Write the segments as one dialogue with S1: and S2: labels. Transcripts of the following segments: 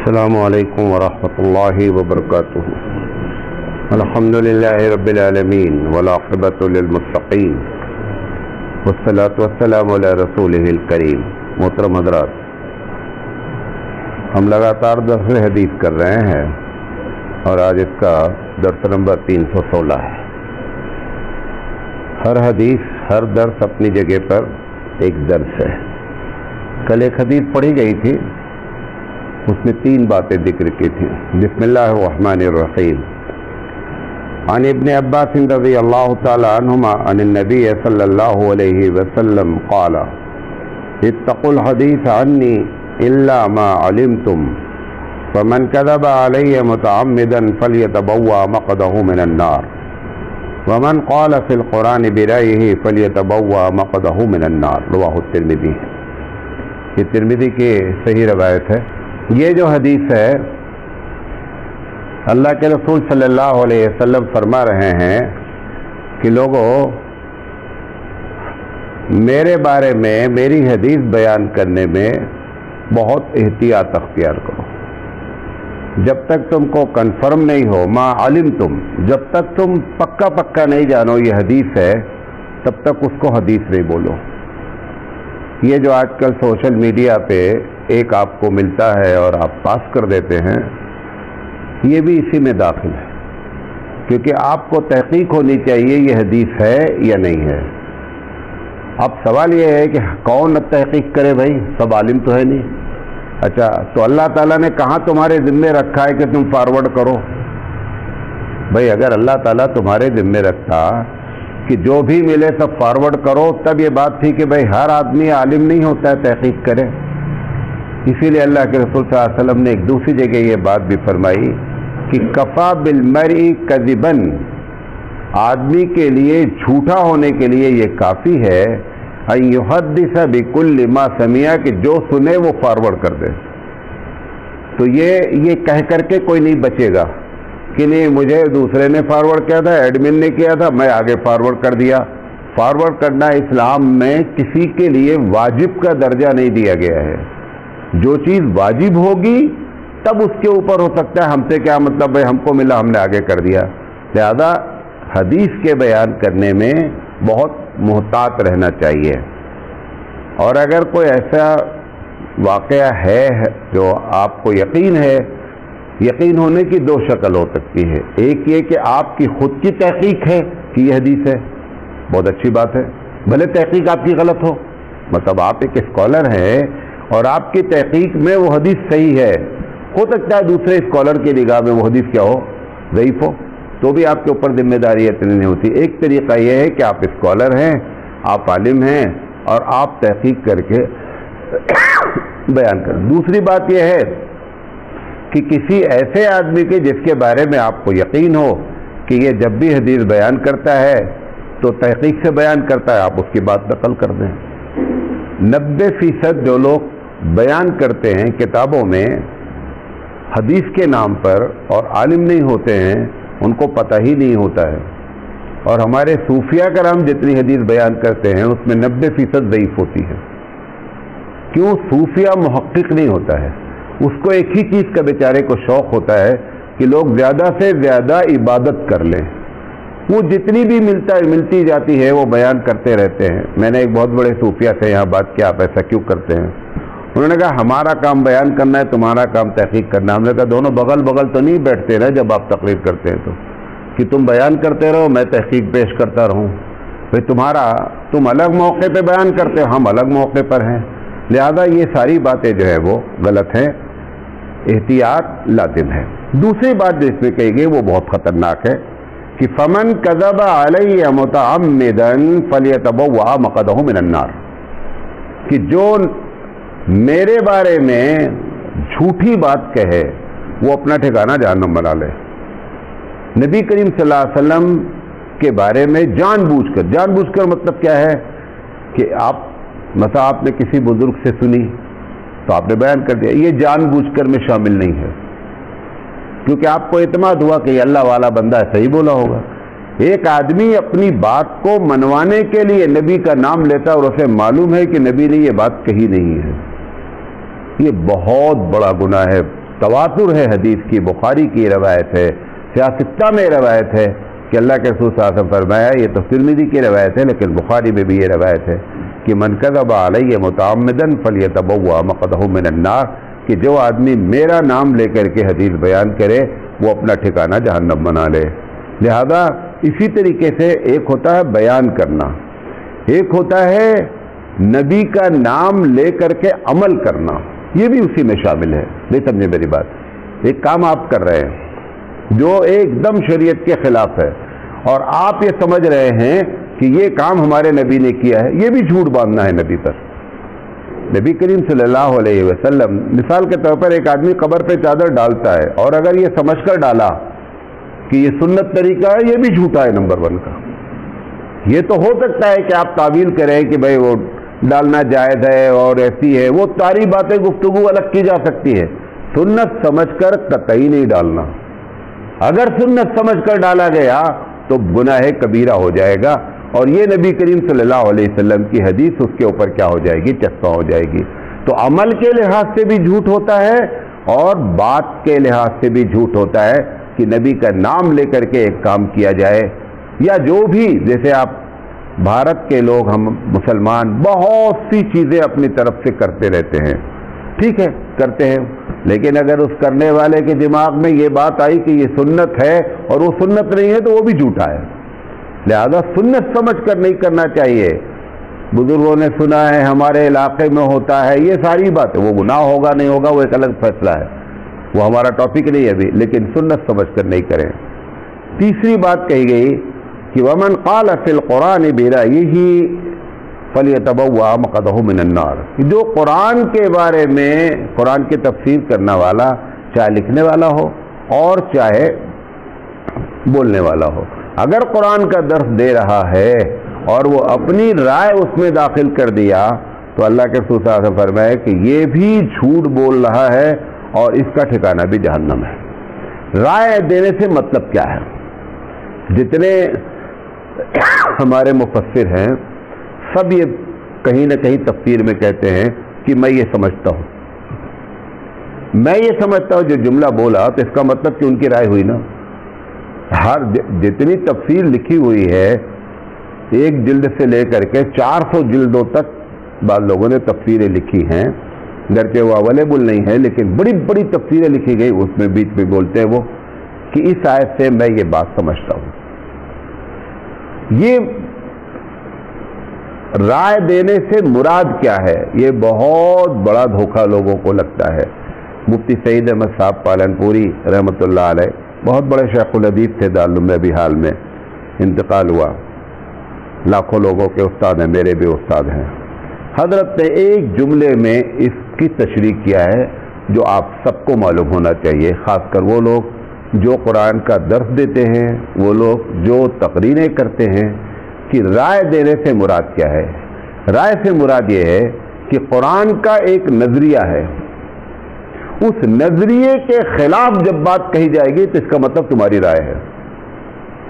S1: السلام علیکم ورحمۃ اللہ وبرکاتہ۔ الحمدللہ رب العالمین والعاقبۃ للمتقین والصلاۃ والسلام علی رسولہ الکریم۔ محترم حضرات، ہم لگاتار درس حدیث کر رہے ہیں اور آج اس کا درس نمبر 316 ہے۔ ہر حدیث، ہر درس اپنی جگہ پر ایک درس ہے۔ کل ایک حدیث پڑھی گئی تھی، اس میں 3 باتیں ذکر کی تھیں۔ بسم اللہ الرحمن الرحیم۔ عن ابن عباس رضی اللہ تعالی عنہما عن النبی صلی اللہ علیہ وسلم قال اتقوا الحدیث عنی الا ما علمتم فمن كذب علی متعمدا فلیتبوأ مقعدہ من النار ومن قال فی القرآن برأیہ فلیتبوأ مقعدہ من النار۔ رواہ الترمذی۔ یہ ترمذی کی صحیح روایت ہے۔ یہ جو حدیث ہے، اللہ کے رسول صلی اللہ علیہ وسلم فرما رہے ہیں کہ لوگوں، میرے بارے میں میری حدیث بیان کرنے میں بہت احتیاط اختیار کرو۔ جب تک تم کو کنفرم نہیں ہو، ما علمتم، جب تک تم پکا نہیں جانو یہ حدیث ہے، تب تک اس کو حدیث نہیں بولو۔ یہ جو آج کل سوشل میڈیا پہ ایک آپ کو ملتا ہے اور آپ پاس کر دیتے ہیں، یہ بھی اسی میں داخل ہے، کیونکہ آپ کو تحقیق ہونی چاہیے یہ حدیث ہے یا نہیں ہے۔ اب سوال یہ ہے کہ کون اب تحقیق کرے؟ بھائی سب عالم تو ہے نہیں۔ اچھا، تو اللہ تعالیٰ نے کہاں تمہارے ذمے رکھا ہے کہ تم فارورڈ کرو؟ بھائی اگر اللہ تعالیٰ تمہارے ذمے رکھتا کہ جو بھی ملے سب فارورڈ کرو، تب یہ بات تھی کہ بھائی ہر آدمی عالم نہیں ہوتا ہے تحقیق کرے۔ اسی لیے اللہ کے رسول صلی اللہ علیہ وسلم نے ایک دوسری جگہ یہ بات بھی فرمائی کہ کفا بالمرء کذبا، آدمی کے لیے جھوٹا ہونے کے لیے یہ کافی ہے ان یحدث بکل ما سمع، کہ جو سنے وہ فارورڈ کر دے۔ تو یہ کہہ کر کے کوئی نہیں بچے گا کہ نہیں مجھے دوسرے نے فارورڈ کیا تھا، ایڈمن نے کیا تھا، میں آگے فارورڈ کر دیا۔ فارورڈ کرنا اسلام میں کسی کے لیے واجب کا درجہ نہیں دیا گیا ہے۔ جو چیز واجب ہوگی تب اس کے اوپر ہو سکتا ہے، ہم سے کیا مطلب ہے، ہم کو ملا ہم نے آگے کر دیا۔ لہذا حدیث کے بیان کرنے میں بہت محتاط رہنا چاہیے۔ اور اگر کوئی ایسا واقعہ ہے جو آپ کو یقین ہے، یقین ہونے کی 2 شکل ہو سکتی ہے۔ ایک یہ کہ آپ کی خود کی تحقیق ہے کہ یہ حدیث ہے، بہت اچھی بات ہے، بھلے تحقیق آپ کی غلط ہو، مطلب آپ ایک اسکالر ہیں اور آپ کی تحقیق میں وہ حدیث صحیح ہے، ہو سکتا ہے دوسرے اسکالر کی نگاہ میں وہ حدیث کیا ہو، ضعیف ہو، تو بھی آپ کے اوپر ذمہ داری اتنی نہیں ہوتی۔ ایک طریقہ یہ ہے کہ آپ اسکالر ہیں، آپ عالم ہیں اور آپ تحقیق کر کے بیان کریں۔ دوسری بات یہ ہے کہ کسی ایسے آدمی کے جس کے بارے میں آپ کو یقین ہو کہ یہ جب بھی حدیث بیان کرتا ہے تو تحقیق سے بیان کرتا ہے، آپ اس کی بات نقل کر دیں۔ 90% جو لوگ بیان کرتے ہیں کتابوں میں حدیث کے نام پر اور عالم نہیں ہوتے ہیں، ان کو پتہ ہی نہیں ہوتا ہے۔ اور ہمارے صوفیہ کرام جتنی حدیث بیان کرتے ہیں اس میں 90% ضعیف ہوتی ہے۔ کیوں؟ صوفیہ محقق نہیں ہوتا ہے، اس کو ایک ہی چیز کا بیچارے کو شوق ہوتا ہے کہ لوگ زیادہ سے زیادہ عبادت کر لیں، وہ جتنی بھی ملتی جاتی ہے وہ بیان کرتے رہتے ہیں۔ میں نے ایک بہت بڑے صوفیہ سے یہاں بات کیا، آپ ایسا کیوں کرتے ہیں؟ انہوں نے کہا ہمارا کام بیان کرنا ہے، تمہارا کام تحقیق کرنا ہے۔ ہم نے کہا دونوں بغل بغل تو نہیں بیٹھتے نا جب آپ تقریر کرتے ہیں تو، کہ تم بیان کرتے رہو میں تحقیق پیش کرتا رہوں۔ بھئی تم الگ موقع پہ بیان کرتے ہو، ہم الگ موقع پر ہیں، لہذا یہ ساری باتیں جو ہے وہ غلط ہیں، احتیاط لازم ہے۔ دوسری بات جو اس میں کہی گئی وہ بہت خطرناک ہے کہ فمن کذب علی متعمدا فلیتبوأ مقعدہ من النار، کہ جو میرے بارے میں جھوٹی بات کہے وہ اپنا ٹھکانہ جہنم بنا لے۔ نبی کریم صلی اللہ علیہ وسلم کے بارے میں جان بوجھ کر مطلب کیا ہے کہ مثلا آپ نے کسی بزرگ سے سنی تو آپ نے بیان کر دیا، یہ جان بوجھ کر میں شامل نہیں ہے، کیونکہ آپ کو اعتماد ہوا کہ یہ اللہ والا بندہ صحیح بولا ہوگا۔ ایک آدمی اپنی بات کو منوانے کے لیے نبی کا نام لیتا اور اسے معلوم ہے کہ نبی نے یہ بات کہی نہیں ہے، یہ بہت بڑا گناہ ہے، تواتر ہے حدیث کی، بخاری کی روایت ہے، سیاستہ میں روایت ہے کہ اللہ کے رسول صلی اللہ علیہ وسلم فرمایا، یہ تو ترمذی کی روایت ہے لیکن بخاری میں بھی یہ روایت ہے کہ من کذب علی متعمدا فلیتبوأ مقعدہ من النار، کہ جو آدمی میرا نام لے کر کے حدیث بیان کرے وہ اپنا ٹھکانہ جہنم بنا لے۔ لہذا اسی طریقے سے ایک ہوتا ہے بیان کرنا، ایک ہوتا ہے نبی کا نام لے کر کے عمل کرنا، یہ بھی اسی میں شامل ہے۔ نہیں سمجھے میری بات؟ ایک کام آپ کر رہے ہیں جو ایک دم شریعت کے خلاف ہے اور آپ یہ سمجھ رہے ہیں کہ یہ کام ہمارے نبی نے کیا ہے، یہ بھی جھوٹ باندھنا ہے نبی پر۔ نبی کریم صلی اللہ علیہ وسلم مثال کے طور پر ایک آدمی قبر پہ چادر ڈالتا ہے اور اگر یہ سمجھ کر ڈالا کہ یہ سنت طریقہ ہے، یہ بھی جھوٹا ہے نمبر 1 کا۔ یہ تو ہو سکتا ہے کہ آپ تعویل کریں کہ بھئی وہ ڈالنا جائز ہے اور ایسی ہے، وہ ساری باتیں گفتگو الگ کی جا سکتی ہے، سنت سمجھ کر قطعی نہیں ڈالنا۔ اگر سنت سمجھ کر ڈالا گیا تو گناہ کبیرہ ہو جائے گا اور یہ نبی کریم صلی اللہ علیہ وسلم کی حدیث اس کے اوپر کیا ہو جائے گی؟ چسپاں ہو جائے گی۔ تو عمل کے لحاظ سے بھی جھوٹ ہوتا ہے اور بات کے لحاظ سے بھی جھوٹ ہوتا ہے کہ نبی کا نام لے کر کے ایک کام کیا جائے، یا جو بھی، جیسے آپ بھارت کے لوگ، ہم مسلمان بہت سی چیزیں اپنی طرف سے کرتے رہتے ہیں، ٹھیک ہے کرتے ہیں، لیکن اگر اس کرنے والے کے دماغ میں یہ بات آئی کہ یہ سنت ہے اور وہ سنت نہیں ہے تو وہ بھی جھوٹا ہے۔ لہذا سنت سمجھ کر نہیں کرنا چاہیے۔ بزرگوں نے سنا ہے ہمارے علاقے میں ہوتا ہے، یہ ساری باتیں، وہ گناہ ہوگا نہیں ہوگا وہ ایک الگ فیصلہ ہے، وہ ہمارا ٹاپک نہیں ہے ابھی، لیکن سنت سمجھ کر نہیں کریں۔ تیسری بات کہی گئی کہ ومن قال فی القرآن برأیہ فلیتبوأ مقعدہ من النار، جو قرآن کے بارے میں، قرآن کی تفسیر کرنے والا، چاہے لکھنے والا ہو اور چاہے بولنے والا ہو، اگر قرآن کا درس دے رہا ہے اور وہ اپنی رائے اس میں داخل کر دیا تو اللہ کے رسول صلی اللہ علیہ وسلم فرمائے کہ یہ بھی جھوٹ بول رہا ہے اور اس کا ٹھکانہ بھی جہنم ہے۔ رائے دینے سے مطلب کیا ہے؟ جتنے ہمارے مفسر ہیں سب یہ کہیں نہ کہیں تفسیر میں کہتے ہیں کہ میں یہ سمجھتا ہوں، جو جملہ بولا تو اس کا مطلب کہ ان کی رائے ہوئی نا۔ ہر جتنی تفسیر لکھی ہوئی ہے، 1 جلد سے لے کر کے 400 جلدوں تک بعض لوگوں نے تفسیریں لکھی ہیں، گرچہ وہ اویلیبل نہیں ہے لیکن بڑی بڑی تفسیریں لکھی گئی، اس میں بیچ میں بولتے ہیں وہ کہ اس آیت سے میں یہ بات سمجھتا ہوں۔ یہ رائے دینے سے مراد کیا ہے؟ یہ بہت بڑا دھوکہ لوگوں کو لگتا ہے۔ مفتی سعید احمد صاحب پالنپوری رحمۃ اللہ علیہ بہت بڑے شیخ الحدیث تھے، دارالعلوم میں ابھی حال میں انتقال ہوا، لاکھوں لوگوں کے استاد ہیں، میرے بھی استاد ہیں۔ حضرت نے ایک جملے میں اس کی تشریح کیا ہے جو آپ سب کو معلوم ہونا چاہیے، خاص کر وہ لوگ جو قرآن کا درس دیتے ہیں، وہ لوگ جو تقریریں کرتے ہیں، کہ رائے دینے سے مراد کیا ہے۔ رائے سے مراد یہ ہے کہ قرآن کا ایک نظریہ ہے، اس نظریے کے خلاف جب بات کہی جائے گی تو اس کا مطلب تمہاری رائے ہے۔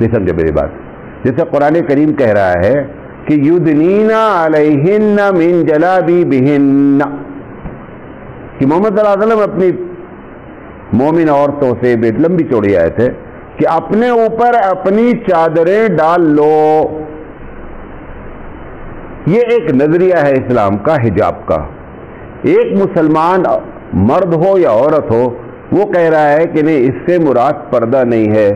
S1: نہیں سمجھے میری بات؟ جیسے قرآن کریم کہہ رہا ہے کہ یدنین علیہن من جلابیبہن، کہ محمد صلی اللہ علیہ وسلم اپنی مومن عورتوں سے لمبی چوڑی آیت ہے کہ اپنے اوپر اپنی چادریں ڈال لو۔ یہ ایک نظریہ ہے اسلام کا، حجاب کا۔ ایک مسلمان مرد ہو یا عورت ہو وہ کہہ رہا ہے کہ نہیں، اس سے مراد پردہ نہیں ہے،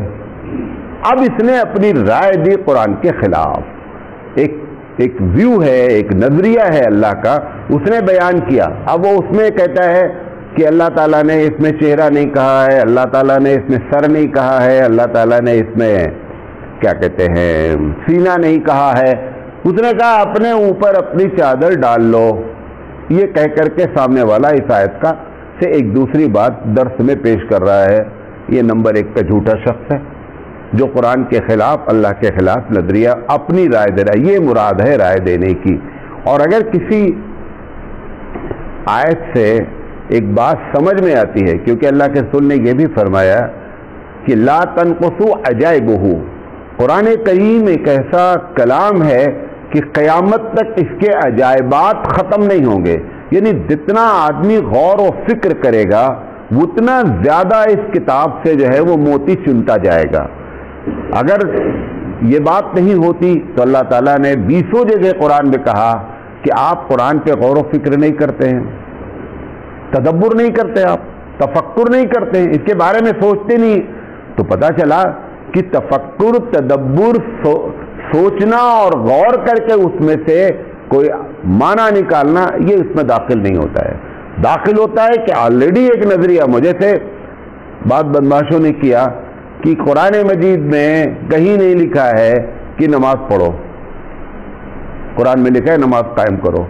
S1: اب اس نے اپنی رائے دی قرآن کے خلاف۔ ایک ویو ہے، ایک نظریہ ہے اللہ کا، اس نے بیان کیا، اب وہ اس میں کہتا ہے کہ اللہ تعالیٰ نے اس میں چہرہ نہیں کہا ہے، اللہ تعالیٰ نے اس میں سر نہیں کہا ہے، اللہ تعالیٰ نے اس میں کیا کہتے ہیں سینہ نہیں کہا ہے، اس نے کہا اپنے اوپر اپنی چادر ڈال لو۔ یہ کہہ کر کے سامنے والا اس آیت کا سے ایک دوسری بات درس میں پیش کر رہا ہے، یہ نمبر 1 پہ جھوٹا شخص ہے جو قرآن کے خلاف، اللہ کے خلاف نظریہ اپنی رائے دے رہا ہے۔ یہ مراد ہے رائے دینے کی۔ اور اگر کسی آیت سے ایک بات سمجھ میں آتی ہے، کیونکہ اللہ کے رسول نے یہ بھی فرمایا کہ لا تنقصوا عجائبہ، قرآن کریم ایک ایسا کلام ہے کہ قیامت تک اس کے عجائبات ختم نہیں ہوں گے، یعنی جتنا آدمی غور و فکر کرے گا اتنا زیادہ اس کتاب سے جو ہے وہ موتی چنتا جائے گا. اگر یہ بات نہیں ہوتی تو اللہ تعالیٰ نے 20 جگہ قرآن میں کہا کہ آپ قرآن پہ غور و فکر نہیں کرتے ہیں, تدبر نہیں کرتے, آپ تفکر نہیں کرتے ہیں, اس کے بارے میں سوچتے نہیں. تو پتہ چلا کہ تفکر, تدبر, سوچنا اور غور کر کے اس میں سے کوئی معنی نکالنا, یہ اس میں داخل نہیں ہوتا ہے. داخل ہوتا ہے کہ آلریڈی ایک نظریہ, مجھے سے بات بدماشوں نے کیا کہ قرآن مجید میں کہیں نہیں لکھا ہے کہ نماز پڑھو. قرآن میں لکھا ہے نماز قائم کرو,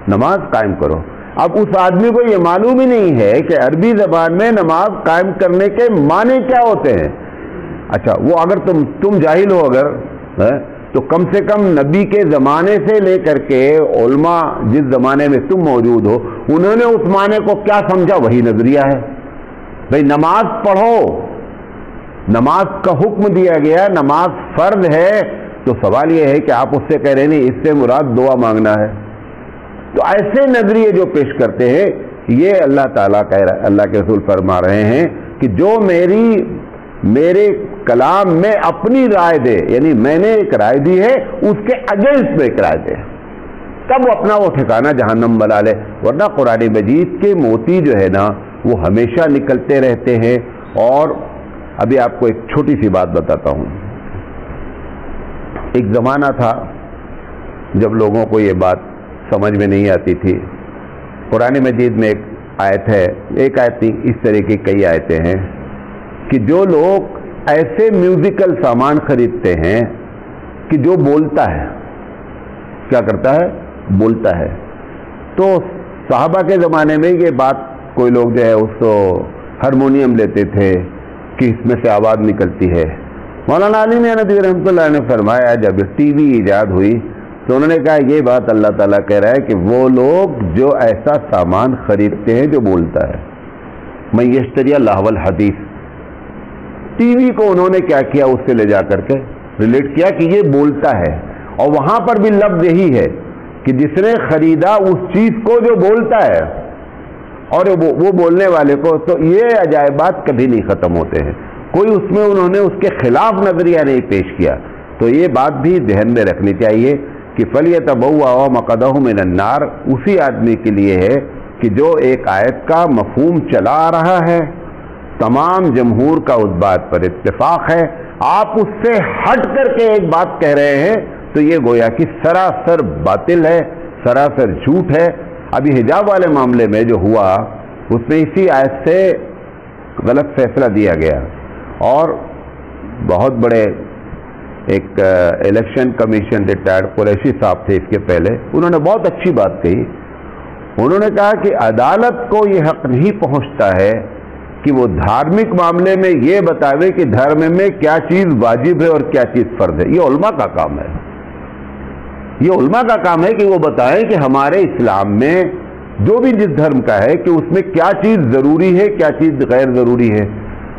S1: نماز قائم کرو. اب اس آدمی کو یہ معلوم ہی نہیں ہے کہ عربی زبان میں نماز قائم کرنے کے معنی کیا ہوتے ہیں. اچھا, وہ اگر تم جاہل ہو اگر, تو کم سے کم نبی کے زمانے سے لے کر کے علماء جس زمانے میں تم موجود ہو, انہوں نے اس معنی کو کیا سمجھا, وہی نظریہ ہے. بھئی نماز پڑھو, نماز کا حکم دیا گیا, نماز فرض ہے, تو سوال یہ ہے کہ آپ اس سے کہہ رہے نہیں, اس سے مراد دعا مانگنا ہے. تو ایسے نظریے جو پیش کرتے ہیں, یہ اللہ تعالیٰ کہہ رہا ہے, اللہ کے رسول فرما رہے ہیں کہ جو میرے کلام میں اپنی رائے دے, یعنی میں نے ایک رائے دی ہے, اس کے اگینسٹ میں ایک رائے دے, تب وہ اپنا وہ ٹھکانہ جہنم بنا لے. ورنہ قرآن مجید کے موتی جو ہے نا وہ ہمیشہ نکلتے رہتے ہیں. اور ابھی آپ کو ایک چھوٹی سی بات بتاتا ہوں. ایک زمانہ تھا جب لوگوں کو یہ بات سمجھ میں نہیں آتی تھی. قرآن مجید میں ایک آیت ہے, ایک آیت نہیں, اس طرح کی کئی آیتیں ہیں کہ جو لوگ ایسے میوزیکل سامان خریدتے ہیں کہ جو بولتا ہے, کیا کرتا ہے, بولتا ہے. تو صحابہ کے زمانے میں یہ بات, کوئی لوگ جو ہے اس کو ہارمونیم لیتے تھے کہ اس میں سے آواز نکلتی ہے. مولانا علی ندوی رحمۃ اللہ نے فرمایا جب ٹی وی ایجاد ہوئی تو انہوں نے کہا یہ بات اللہ تعالیٰ کہہ رہا ہے کہ وہ لوگ جو ایسا سامان خریدتے ہیں جو بولتا ہے. میں یشتری لہو الحدیث, ٹی وی کو انہوں نے کیا کیا, اس سے لے جا کر کے ریلیٹ کیا کہ یہ بولتا ہے. اور وہاں پر بھی لفظ یہی ہے کہ جس نے خریدا اس چیز کو جو بولتا ہے اور وہ بولنے والے کو, تو یہ عجائبات کبھی نہیں ختم ہوتے ہیں. کوئی اس میں انہوں نے اس کے خلاف نظریہ نہیں پیش کیا. تو یہ بات بھی ذہن میں رکھنی چاہیے کہ فَلْيَتَبَوَّأْ مَقْعَدَهُ مِنَ النَّارِ اسی آدمی کے لیے ہے کہ جو ایک آیت کا مفہوم چلا رہا ہے, تمام جمہور کا اس بات پر اتفاق ہے, آپ اس سے ہٹ کر کے ایک بات کہہ رہے ہیں, تو یہ گویا کہ سراسر باطل ہے, سراسر جھوٹ ہے. ابھی حجاب والے معاملے میں جو ہوا اس میں اسی آیت سے غلط فیصلہ دیا گیا. اور بہت بڑے ایک الیکشن کمیشن ریٹائرڈ قریشی صاحب تھے اس کے پہلے, انہوں نے بہت اچھی بات کہی. انہوں نے کہا کہ عدالت کو یہ حق نہیں پہنچتا ہے کہ وہ دھارمک معاملے میں یہ بتاوے کہ دھرم میں کیا چیز واجب ہے اور کیا چیز فرض ہے. یہ علماء کا کام ہے, یہ علماء کا کام ہے کہ وہ بتائیں کہ ہمارے اسلام میں جو بھی جس دھرم کا ہے کہ اس میں کیا چیز ضروری ہے, کیا چیز غیر ضروری ہے.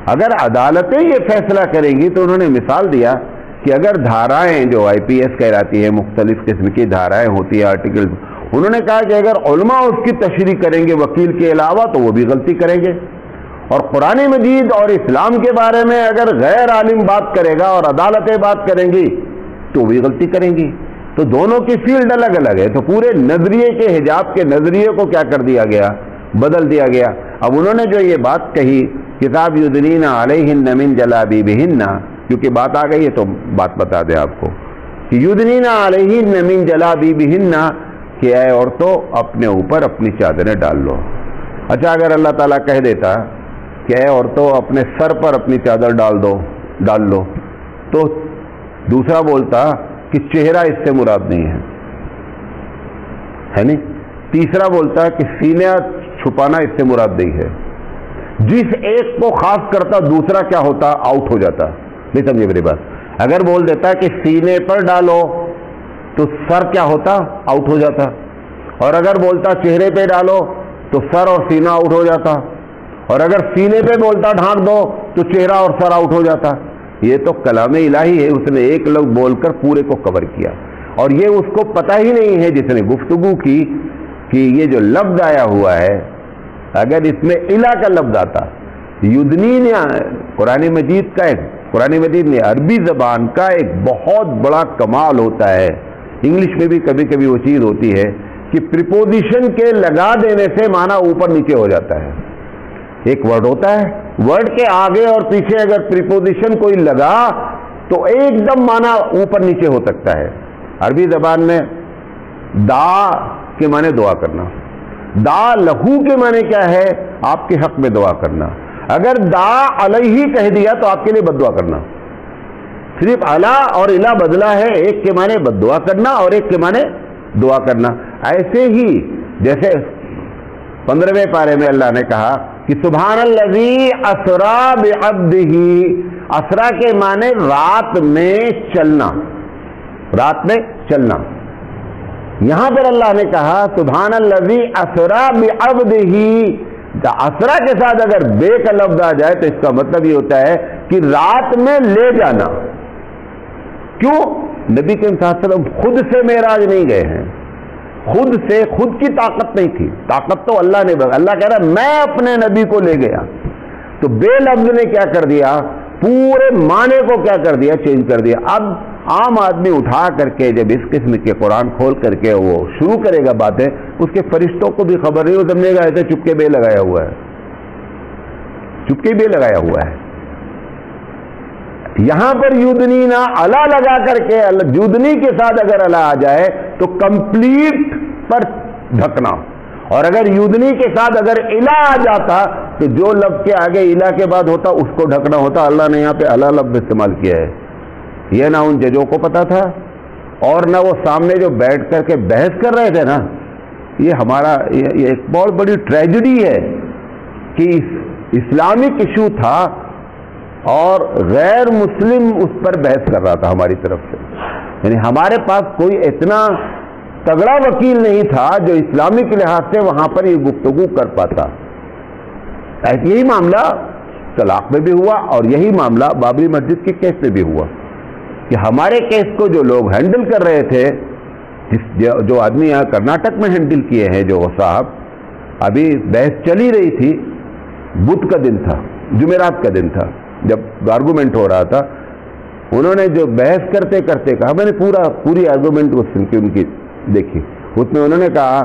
S1: اگر عدالتیں یہ فیصلہ کریں گی, تو انہوں نے مثال دیا کہ اگر دھارائیں جو آئی پی ایس کہلاتی ہے, مختلف قسم کی دھارائیں ہوتی ہیں, آرٹیکل, انہوں نے کہا کہ اگر علماء اس کی تشریح کریں گے وکیل کے علاوہ تو وہ بھی غلطی کریں گے. اور قرآن مجید اور اسلام کے بارے میں اگر غیر عالم بات کرے گا اور عدالتیں بات کریں گی تو بھی غلطی کریں گی. تو دونوں کی فیلڈ الگ الگ ہے. تو پورے نظریے کے, حجاب کے نظریے کو کیا کر دیا گیا, بدل دیا گیا. اب انہوں نے جو یہ بات کہی کتاب یدنین علیہن من جلابیبہن, کیونکہ بات آ گئی ہے تو بات بتا دیں آپ کو کہ یدنین علیہن من جلابیبہن, کہ اے عورتوں اپنے اوپر اپنی چادریں ڈال لو. اچھا, اگر اللہ تعالیٰ کہہ دیتا کہ اے عورتوں اپنے سر پر اپنی چادر ڈال لو, تو دوسرا بولتا کہ چہرہ اس سے مراد نہیں ہے نہیں. تیسرا بولتا کہ سینہ چھپانا اس سے مراد نہیں ہے. جس ایک کو خاص کرتا دوسرا کیا ہوتا, آؤٹ ہو جاتا. نہیں سمجھے میری بات. اگر بول دیتا کہ سینے پر ڈالو تو سر کیا ہوتا, آؤٹ ہو جاتا. اور اگر بولتا چہرے پہ ڈالو تو سر اور سینہ آؤٹ ہو جاتا. اور اگر سینے پہ بولتا ڈھانک دو تو چہرہ اور سر آؤٹ ہو جاتا. یہ تو کلام الہی ہے, اس نے ایک لفظ بول کر پورے کو کور کیا. اور یہ اس کو پتہ ہی نہیں ہے جس نے گفتگو کی کہ یہ جو لفظ آیا ہوا ہے اگر اس میں الہ کا لفظ آتا، یدنین قرآن مجید کا ایک قرآن مجید نے عربی زبان کا ایک بہت بڑا کمال ہوتا ہے. انگلش میں بھی کبھی کبھی وہ چیز ہوتی ہے کہ پریپوزیشن کے لگا دینے سے معنی اوپر نیچے ہو جاتا ہے. ایک ورڈ ہوتا ہے، ورڈ کے آگے اور پیچھے اگر پریپوزیشن کوئی لگا تو ایک دم معنی اوپر نیچے ہو سکتا ہے. عربی زبان میں دا کے معنی دعا کرنا، دا لہو کے معنی کیا ہے؟ آپ کے حق میں دعا کرنا. اگر دا علیہ کہہ دیا تو آپ کے لیے بد دعا کرنا. صرف علا اور الہ بدلا ہے، ایک کے معنی بد دعا کرنا اور ایک کے معنی دعا کرنا. ایسے ہی جیسے 15ویں پارے میں اللہ نے کہا کہ سبحان الذی اسرا بعبدہ، اسرا کے معنی رات میں چلنا، رات میں چلنا. یہاں پر اللہ نے کہا سبحان الذی اسرا بعبدہ، اسرا کے ساتھ اگر بے کا لفظ آ جائے تو اس کا مطلب یہ ہوتا ہے کہ رات میں لے جانا. کیوں؟ نبی کریم صلی اللہ علیہ وسلم خود سے معراج نہیں گئے ہیں، خود سے، خود کی طاقت نہیں تھی، طاقت تو اللہ نے، اللہ کہہ رہا میں اپنے نبی کو لے گیا. تو بے لفظ نے کیا کر دیا؟ پورے معنی کو کیا کر دیا؟ چینج کر دیا. اب عام آدمی اٹھا کر کے جب اس قسم کے قرآن کھول کر کے وہ شروع کرے گا باتیں، اس کے فرشتوں کو بھی خبر نہیں، وہ سمجھے گا ایسے چپکے بے لگایا ہوا ہے، چپکے بے لگایا ہوا ہے. یہاں پر یودنینا الا لگا کر کے، یودنی کے ساتھ اگر الا آ جائے تو کمپلیٹ پر ڈھکنا، اور اگر یودنی کے ساتھ اگر الا آ جاتا تو جو لفظ کے آگے الا کے بعد ہوتا اس کو ڈھکنا ہوتا. اللہ نے یہاں پہ الا لفظ استعمال کیا ہے. یہ نہ ان ججوں کو پتا تھا اور نہ وہ سامنے جو بیٹھ کر کے بحث کر رہے تھے نا. یہ ہمارا یہ ایک بہت بڑی ٹریجڈی ہے کہ اسلامک ایشو تھا اور غیر مسلم اس پر بحث کر رہا تھا ہماری طرف سے. یعنی ہمارے پاس کوئی اتنا تگڑا وکیل نہیں تھا جو اسلامک لحاظ سے وہاں پر یہ گفتگو کر پاتا. یہی معاملہ طلاق میں بھی ہوا اور یہی معاملہ بابری مسجد کے کیس میں بھی ہوا کہ ہمارے کیس کو جو لوگ ہینڈل کر رہے تھے، جو آدمی یہاں کرناٹک میں ہینڈل کیے ہیں، جو صاحب، ابھی بحث چلی رہی تھی، بدھ کا دن تھا، جمعرات کا دن تھا، جب آرگومنٹ ہو رہا تھا، انہوں نے جو بحث کرتے کرتے کہا، میں نے پوری آرگومنٹ کو سن کے ان کی دیکھی، اس میں انہوں نے کہا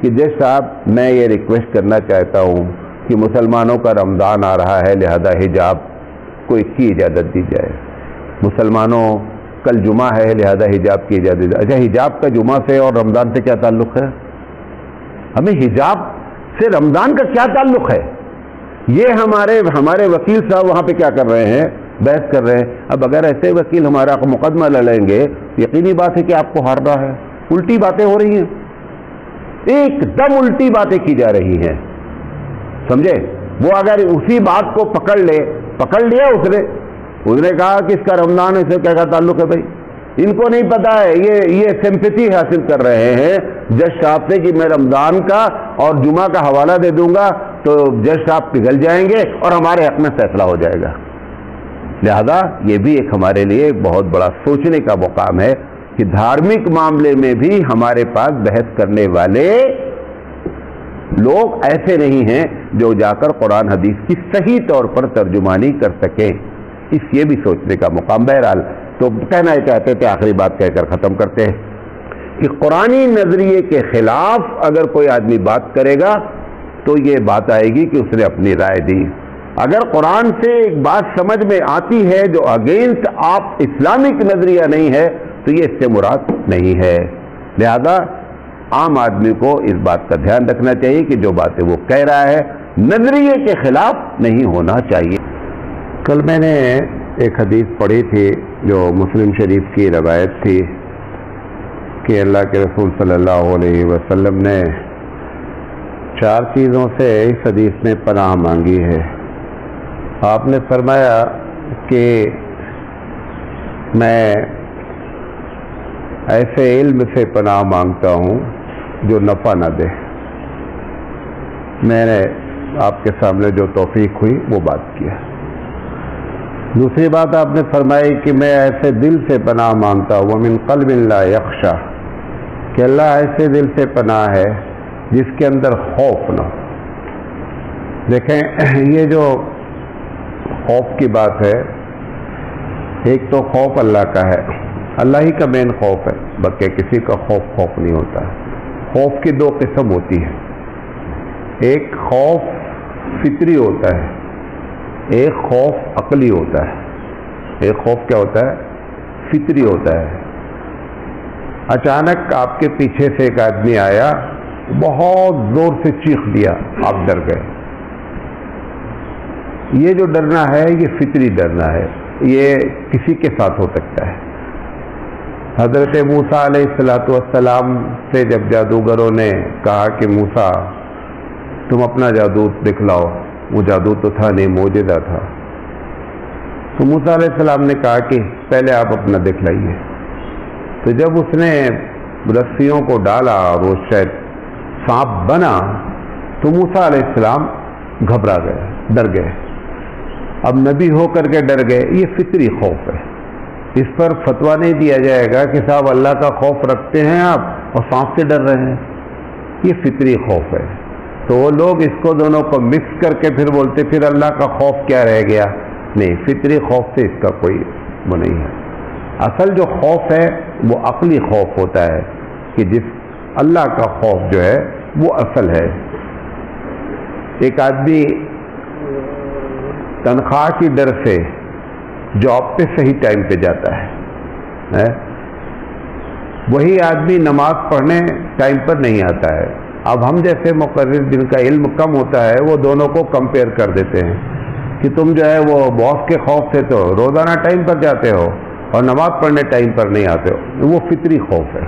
S1: کہ جج صاحب میں یہ ریکویسٹ کرنا چاہتا ہوں کہ مسلمانوں کا رمضان آ رہا ہے، لہذا حجاب کو اس کی اجازت دی جائے. مسلمانوں کل جمعہ ہے، لہذا حجاب کی اجازت دی جائے. اچھا، حجاب کا جمعہ سے اور رمضان سے کیا تعلق ہے؟ ہمیں حجاب سے رمضان کا کیا تعلق ہے؟ یہ ہمارے وکیل صاحب وہاں پہ کیا کر رہے ہیں؟ بحث کر رہے ہیں. اب اگر ایسے وکیل ہمارا مقدمہ لڑیں گے، یقینی بات ہے کہ آپ کو ہار رہا ہے. الٹی باتیں ہو رہی ہیں، ایک دم الٹی باتیں کی جا رہی ہیں، سمجھے؟ وہ اگر اسی بات کو پکڑ لیا اس نے کہا کہ اس کا رمضان اس سے کیا تعلق ہے؟ بھائی ان کو نہیں پتا ہے، یہ سمپیتھی حاصل کر رہے ہیں جج صاحب سے کہ میں رمضان کا اور جمعہ کا حوالہ دے دوں گا تو جج صاحب پگھل جائیں گے اور ہمارے حق میں فیصلہ ہو جائے گا. لہذا یہ بھی ایک ہمارے لیے بہت بڑا سوچنے کا مقام ہے کہ دھارمک معاملے میں بھی ہمارے پاس بحث کرنے والے لوگ ایسے نہیں ہیں جو جا کر قرآن حدیث کی صحیح طور پر ترجمانی کر سکیں. یہ بھی سوچنے کا مقام. بہرحال تو کہنا یہ چاہتے تھے، آخری بات کہہ کر ختم کرتے ہیں کہ قرآنی نظریے کے خلاف اگر کوئی آدمی بات کرے گا تو یہ بات آئے گی کہ اس نے اپنی رائے دی. اگر قرآن سے ایک بات سمجھ میں آتی ہے جو اگینسٹ آپ اسلامک نظریہ نہیں ہے تو یہ اس سے مراد نہیں ہے. لہذا عام آدمی کو اس بات کا دھیان رکھنا چاہیے کہ جو باتیں وہ کہہ رہا ہے نظریے کے خلاف نہیں ہونا چاہیے. کل میں نے ایک حدیث پڑھی تھی جو مسلم شریف کی روایت تھی کہ اللہ کے رسول صلی اللہ علیہ وسلم نے 4 چیزوں سے اس حدیث میں پناہ مانگی ہے. آپ نے فرمایا کہ میں ایسے علم سے پناہ مانگتا ہوں جو نفع نہ دے. میں نے آپ کے سامنے جو توفیق ہوئی وہ بات کیا. دوسری بات آپ نے فرمائی کہ میں ایسے دل سے پناہ مانگتا ہوں ومن قلب لا یخشا، کہ اللہ ایسے دل سے پناہ ہے جس کے اندر خوف نہ. دیکھیں یہ جو خوف کی بات ہے، ایک تو خوف اللہ کا ہے، اللہ ہی کا مین خوف ہے، بلکہ کسی کا خوف نہیں ہوتا۔ خوف کی دو قسم ہوتی ہے، ایک خوف فطری ہوتا ہے، ایک خوف عقلی ہوتا ہے۔ ایک خوف کیا ہوتا ہے؟ فطری ہوتا ہے۔ اچانک آپ کے پیچھے سے ایک آدمی آیا، بہت زور سے چیخ دیا، آپ ڈر گئے۔ یہ جو ڈرنا ہے یہ فطری ڈرنا ہے، یہ کسی کے ساتھ ہو سکتا ہے۔ حضرت موسیٰ علیہ السلام سے جب جادوگروں نے کہا کہ موسیٰ تم اپنا جادو دکھلاؤ، وہ جادو تو تھا نہیں، معجزہ تھا، تو موسیٰ علیہ السلام نے کہا کہ پہلے آپ اپنا دکھلائیے۔ تو جب اس نے رسیوں کو ڈالا اور وہ شاید سانپ بنا تو موسیٰ علیہ السلام گھبرا گئے، ڈر گئے۔ اب نبی ہو کر کے ڈر گئے، یہ فطری خوف ہے۔ اس پر فتویٰ نہیں دیا جائے گا کہ صاحب اللہ کا خوف رکھتے ہیں آپ اور سانپ سے ڈر رہے ہیں، یہ فطری خوف ہے۔ تو وہ لوگ اس کو دونوں کو مکس کر کے پھر بولتے پھر اللہ کا خوف کیا رہ گیا؟ نہیں، فطری خوف سے اس کا کوئی وہ نہیں ہے۔ اصل جو خوف ہے وہ عقلی خوف ہوتا ہے، کہ جس اللہ کا خوف جو ہے وہ اصل ہے۔ ایک آدمی تنخواہ کی ڈر سے جاب پہ صحیح ٹائم پہ جاتا ہے، وہی آدمی نماز پڑھنے ٹائم پر نہیں آتا ہے۔ اب ہم جیسے مقرر جن کا علم کم ہوتا ہے وہ دونوں کو کمپیئر کر دیتے ہیں کہ تم جو ہے وہ باس کے خوف سے تو روزانہ ٹائم پر جاتے ہو اور نماز پڑھنے ٹائم پر نہیں آتے ہو، وہ فطری خوف ہے۔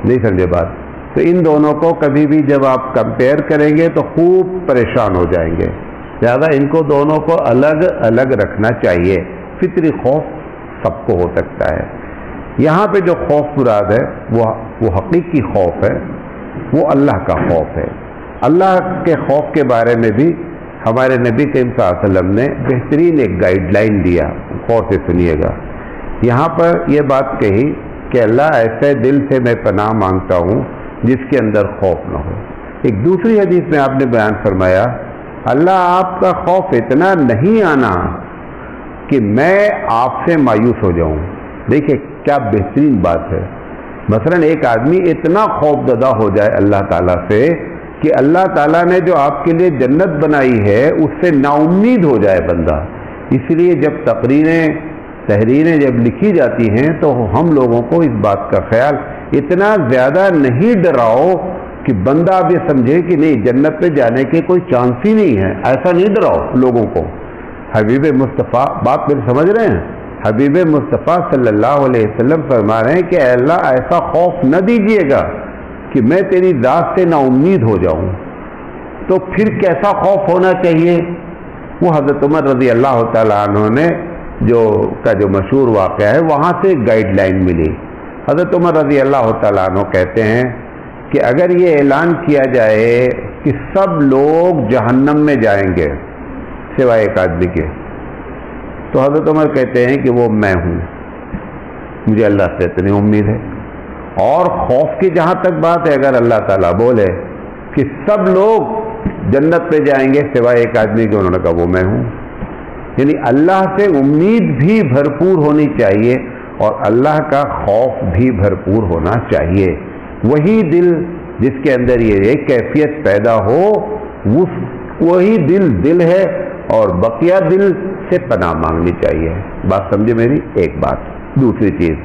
S1: نہیں سمجھے بات؟ تو ان دونوں کو کبھی بھی جب آپ کمپیئر کریں گے تو خوب پریشان ہو جائیں گے، لہذا ان کو دونوں کو الگ الگ رکھنا چاہیے۔ فطری خوف سب کو ہو سکتا ہے۔ یہاں پہ جو خوف مراد ہے وہ حقیقی خوف ہے، وہ اللہ کا خوف ہے۔ اللہ کے خوف کے بارے میں بھی ہمارے نبی کریم صلی اللہ علیہ وسلم نے بہترین ایک گائیڈ لائن دیا، غور سے سنیے گا۔ یہاں پر یہ بات کہی کہ اللہ ایسے دل سے میں پناہ مانگتا ہوں جس کے اندر خوف نہ ہو۔ ایک دوسری حدیث میں آپ نے بیان فرمایا، اللہ آپ کا خوف اتنا نہیں آنا کہ میں آپ سے مایوس ہو جاؤں۔ دیکھیں کیا بہترین بات ہے۔ مثلا ایک آدمی اتنا خوف زدہ ہو جائے اللہ تعالیٰ سے کہ اللہ تعالیٰ نے جو آپ کے لیے جنت بنائی ہے اس سے نا امید ہو جائے بندہ۔ اس لیے جب تحریریں جب لکھی جاتی ہیں تو ہم لوگوں کو اس بات کا خیال اتنا زیادہ نہیں ڈراؤ کہ بندہ اب یہ سمجھے کہ نہیں جنت پہ جانے کے کوئی چانس ہی نہیں ہے، ایسا نہیں ڈراؤ لوگوں کو۔ حبیب مصطفیٰ بات پھر سمجھ رہے ہیں؟ حبیب مصطفیٰ صلی اللہ علیہ وسلم فرما رہے ہیں کہ اے اللہ ایسا خوف نہ دیجیے گا کہ میں تیری ذات سے نا امید ہو جاؤں۔ تو پھر کیسا خوف ہونا چاہیے؟ وہ حضرت عمر رضی اللہ تعالیٰ عنہ نے جو مشہور واقعہ ہے وہاں سے گائیڈ لائن ملی۔ حضرت عمر رضی اللہ تعالیٰ عنہ کہتے ہیں کہ اگر یہ اعلان کیا جائے کہ سب لوگ جہنم میں جائیں گے سوائے ایک آدمی کے، تو حضرت عمر کہتے ہیں کہ وہ میں ہوں، مجھے اللہ سے اتنی امید ہے۔ اور خوف کی جہاں تک بات ہے، اگر اللہ تعالیٰ بولے کہ سب لوگ جنت پہ جائیں گے سوائے ایک آدمی کے، انہوں نے کہا وہ میں ہوں۔ یعنی اللہ سے امید بھی بھرپور ہونی چاہیے اور اللہ کا خوف بھی بھرپور ہونا چاہیے۔ وہی دل جس کے اندر یہ ایک کیفیت پیدا ہو وہی دل ہے، اور بقیہ دل سے پناہ مانگنی چاہیے۔ بات سمجھے میری؟ ایک بات۔ دوسری چیز،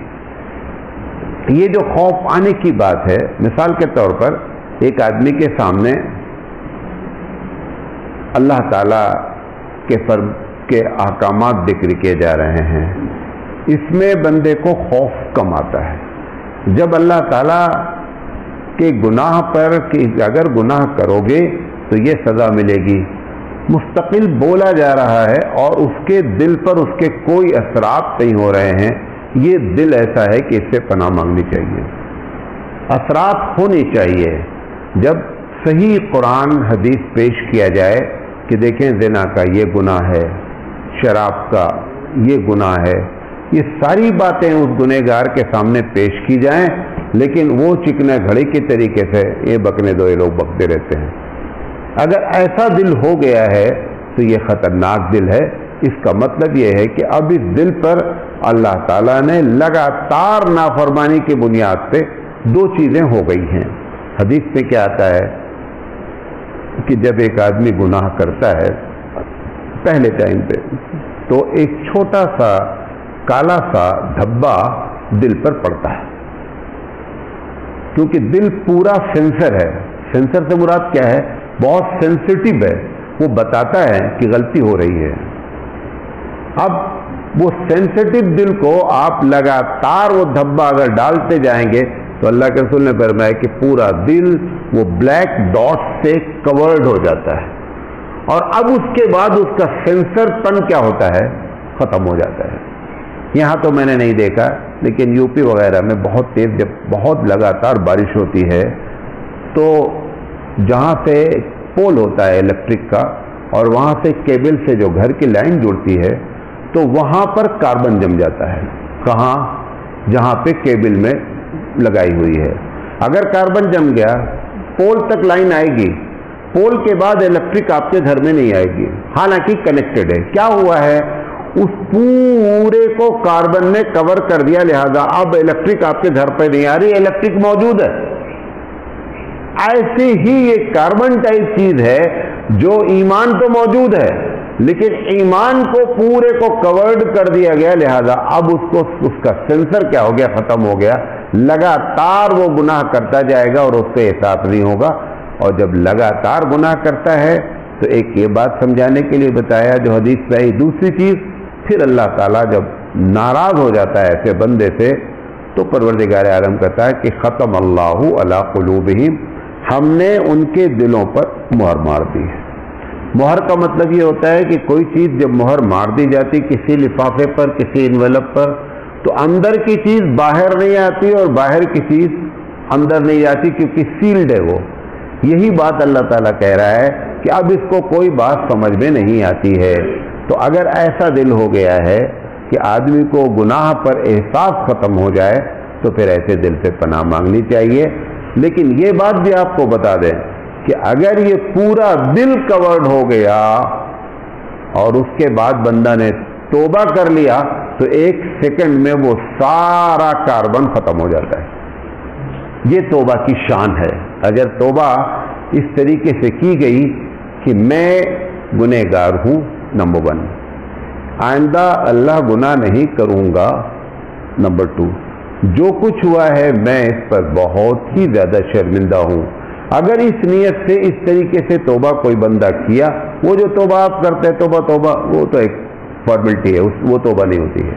S1: یہ جو خوف آنے کی بات ہے، مثال کے طور پر ایک آدمی کے سامنے اللہ تعالی کے احکامات ذکر کیے جا رہے ہیں، اس میں بندے کو خوف کم آتا ہے۔ جب اللہ تعالی کے گناہ پر کہ اگر گناہ کرو گے تو یہ سزا ملے گی، مستقل بولا جا رہا ہے اور اس کے دل پر اس کے کوئی اثرات نہیں ہو رہے ہیں، یہ دل ایسا ہے کہ اس سے پناہ مانگنی چاہیے۔ اثرات ہونی چاہیے۔ جب صحیح قرآن حدیث پیش کیا جائے کہ دیکھیں زنا کا یہ گناہ ہے، شراب کا یہ گناہ ہے، یہ ساری باتیں اس گنہگار کے سامنے پیش کی جائیں، لیکن وہ چکنا گھڑی کے طریقے سے یہ بکنے دو، یہ لوگ بکتے رہتے ہیں، اگر ایسا دل ہو گیا ہے تو یہ خطرناک دل ہے. اس کا مطلب یہ ہے کہ اب اس دل پر اللہ تعالیٰ نے لگاتار نافرمانی کی بنیاد پہ دو چیزیں ہو گئی ہیں. حدیث میں کیا آتا ہے کہ جب ایک آدمی گناہ کرتا ہے پہلے ٹائم پہ تو ایک چھوٹا سا کالا سا دھبا دل پر پڑتا ہے، کیونکہ دل پورا سینسر ہے. سینسر سے مراد کیا ہے؟ بہت سینسٹیو ہے، وہ بتاتا ہے کہ غلطی ہو رہی ہے. اب وہ سینسٹیو دل کو آپ لگاتار وہ دھبا اگر ڈالتے جائیں گے تو اللہ کے رسول نے فرمایا کہ پورا دل وہ بلیک ڈاٹ سے کورڈ ہو جاتا ہے، اور اب اس کے بعد اس کا سینسر پن کیا ہوتا ہے؟ ختم ہو جاتا ہے. یہاں تو میں نے نہیں دیکھا، لیکن یو پی وغیرہ میں بہت تیز جب بہت لگاتار بارش ہوتی ہے تو جہاں سے پول ہوتا ہے الیکٹرک کا اور وہاں سے کیبل سے جو گھر کی لائن جڑتی ہے تو وہاں پر کاربن جم جاتا ہے. کہاں؟ جہاں پہ کیبل میں لگائی ہوئی ہے. اگر کاربن جم گیا پول تک لائن آئے گی، پول کے بعد الیکٹرک آپ کے گھر میں نہیں آئے گی، حالانکہ کنیکٹڈ ہے. کیا ہوا ہے؟ اس پورے کو کاربن نے کور کر دیا، لہذا اب الیکٹرک آپ کے گھر پہ نہیں آ رہی، الیکٹرک موجود ہے. ایسے ہی یہ کاربن ٹائپ چیز ہے جو ایمان تو موجود ہے لیکن ایمان کو پورے کو کورڈ کر دیا گیا، لہذا اب اس کا سینسر کیا ہو گیا؟ ختم ہو گیا. لگاتار وہ گناہ کرتا جائے گا اور اس سے احساس نہیں ہوگا. اور جب لگاتار گناہ کرتا ہے تو ایک یہ بات سمجھانے کے لیے بتایا جو حدیث میں آئی. دوسری چیز، پھر اللہ تعالیٰ جب ناراض ہو جاتا ہے ایسے بندے سے تو پروردگار عالم کہتا ہے کہ ختم اللہ علی قلوبہم، ہم نے ان کے دلوں پر مہر مار دی ہے. مہر کا مطلب یہ ہوتا ہے کہ کوئی چیز جب مہر مار دی جاتی کسی لفافے پر، کسی انویلپ پر، تو اندر کی چیز باہر نہیں آتی اور باہر کی چیز اندر نہیں آتی کیونکہ سیلڈ ہے. وہ یہی بات اللہ تعالیٰ کہہ رہا ہے کہ اب اس کو کوئی بات سمجھ میں نہیں آتی ہے. تو اگر ایسا دل ہو گیا ہے کہ آدمی کو گناہ پر احساس ختم ہو جائے تو پھر ایسے دل سے پناہ مانگنی چاہیے. لیکن یہ بات بھی آپ کو بتا دیں کہ اگر یہ پورا دل کورڈ ہو گیا اور اس کے بعد بندہ نے توبہ کر لیا تو ایک سیکنڈ میں وہ سارا کاربن ختم ہو جاتا ہے. یہ توبہ کی شان ہے. اگر توبہ اس طریقے سے کی گئی کہ میں گنہگار ہوں، نمبر 1، آئندہ اللہ گناہ نہیں کروں گا، نمبر 2، جو کچھ ہوا ہے میں اس پر بہت ہی زیادہ شرمندہ ہوں. اگر اس نیت سے اس طریقے سے توبہ کوئی بندہ کیا، وہ جو توبہ آپ کرتے ہیں توبہ وہ تو ایک فارمیلٹی ہے، وہ توبہ نہیں ہوتی ہے.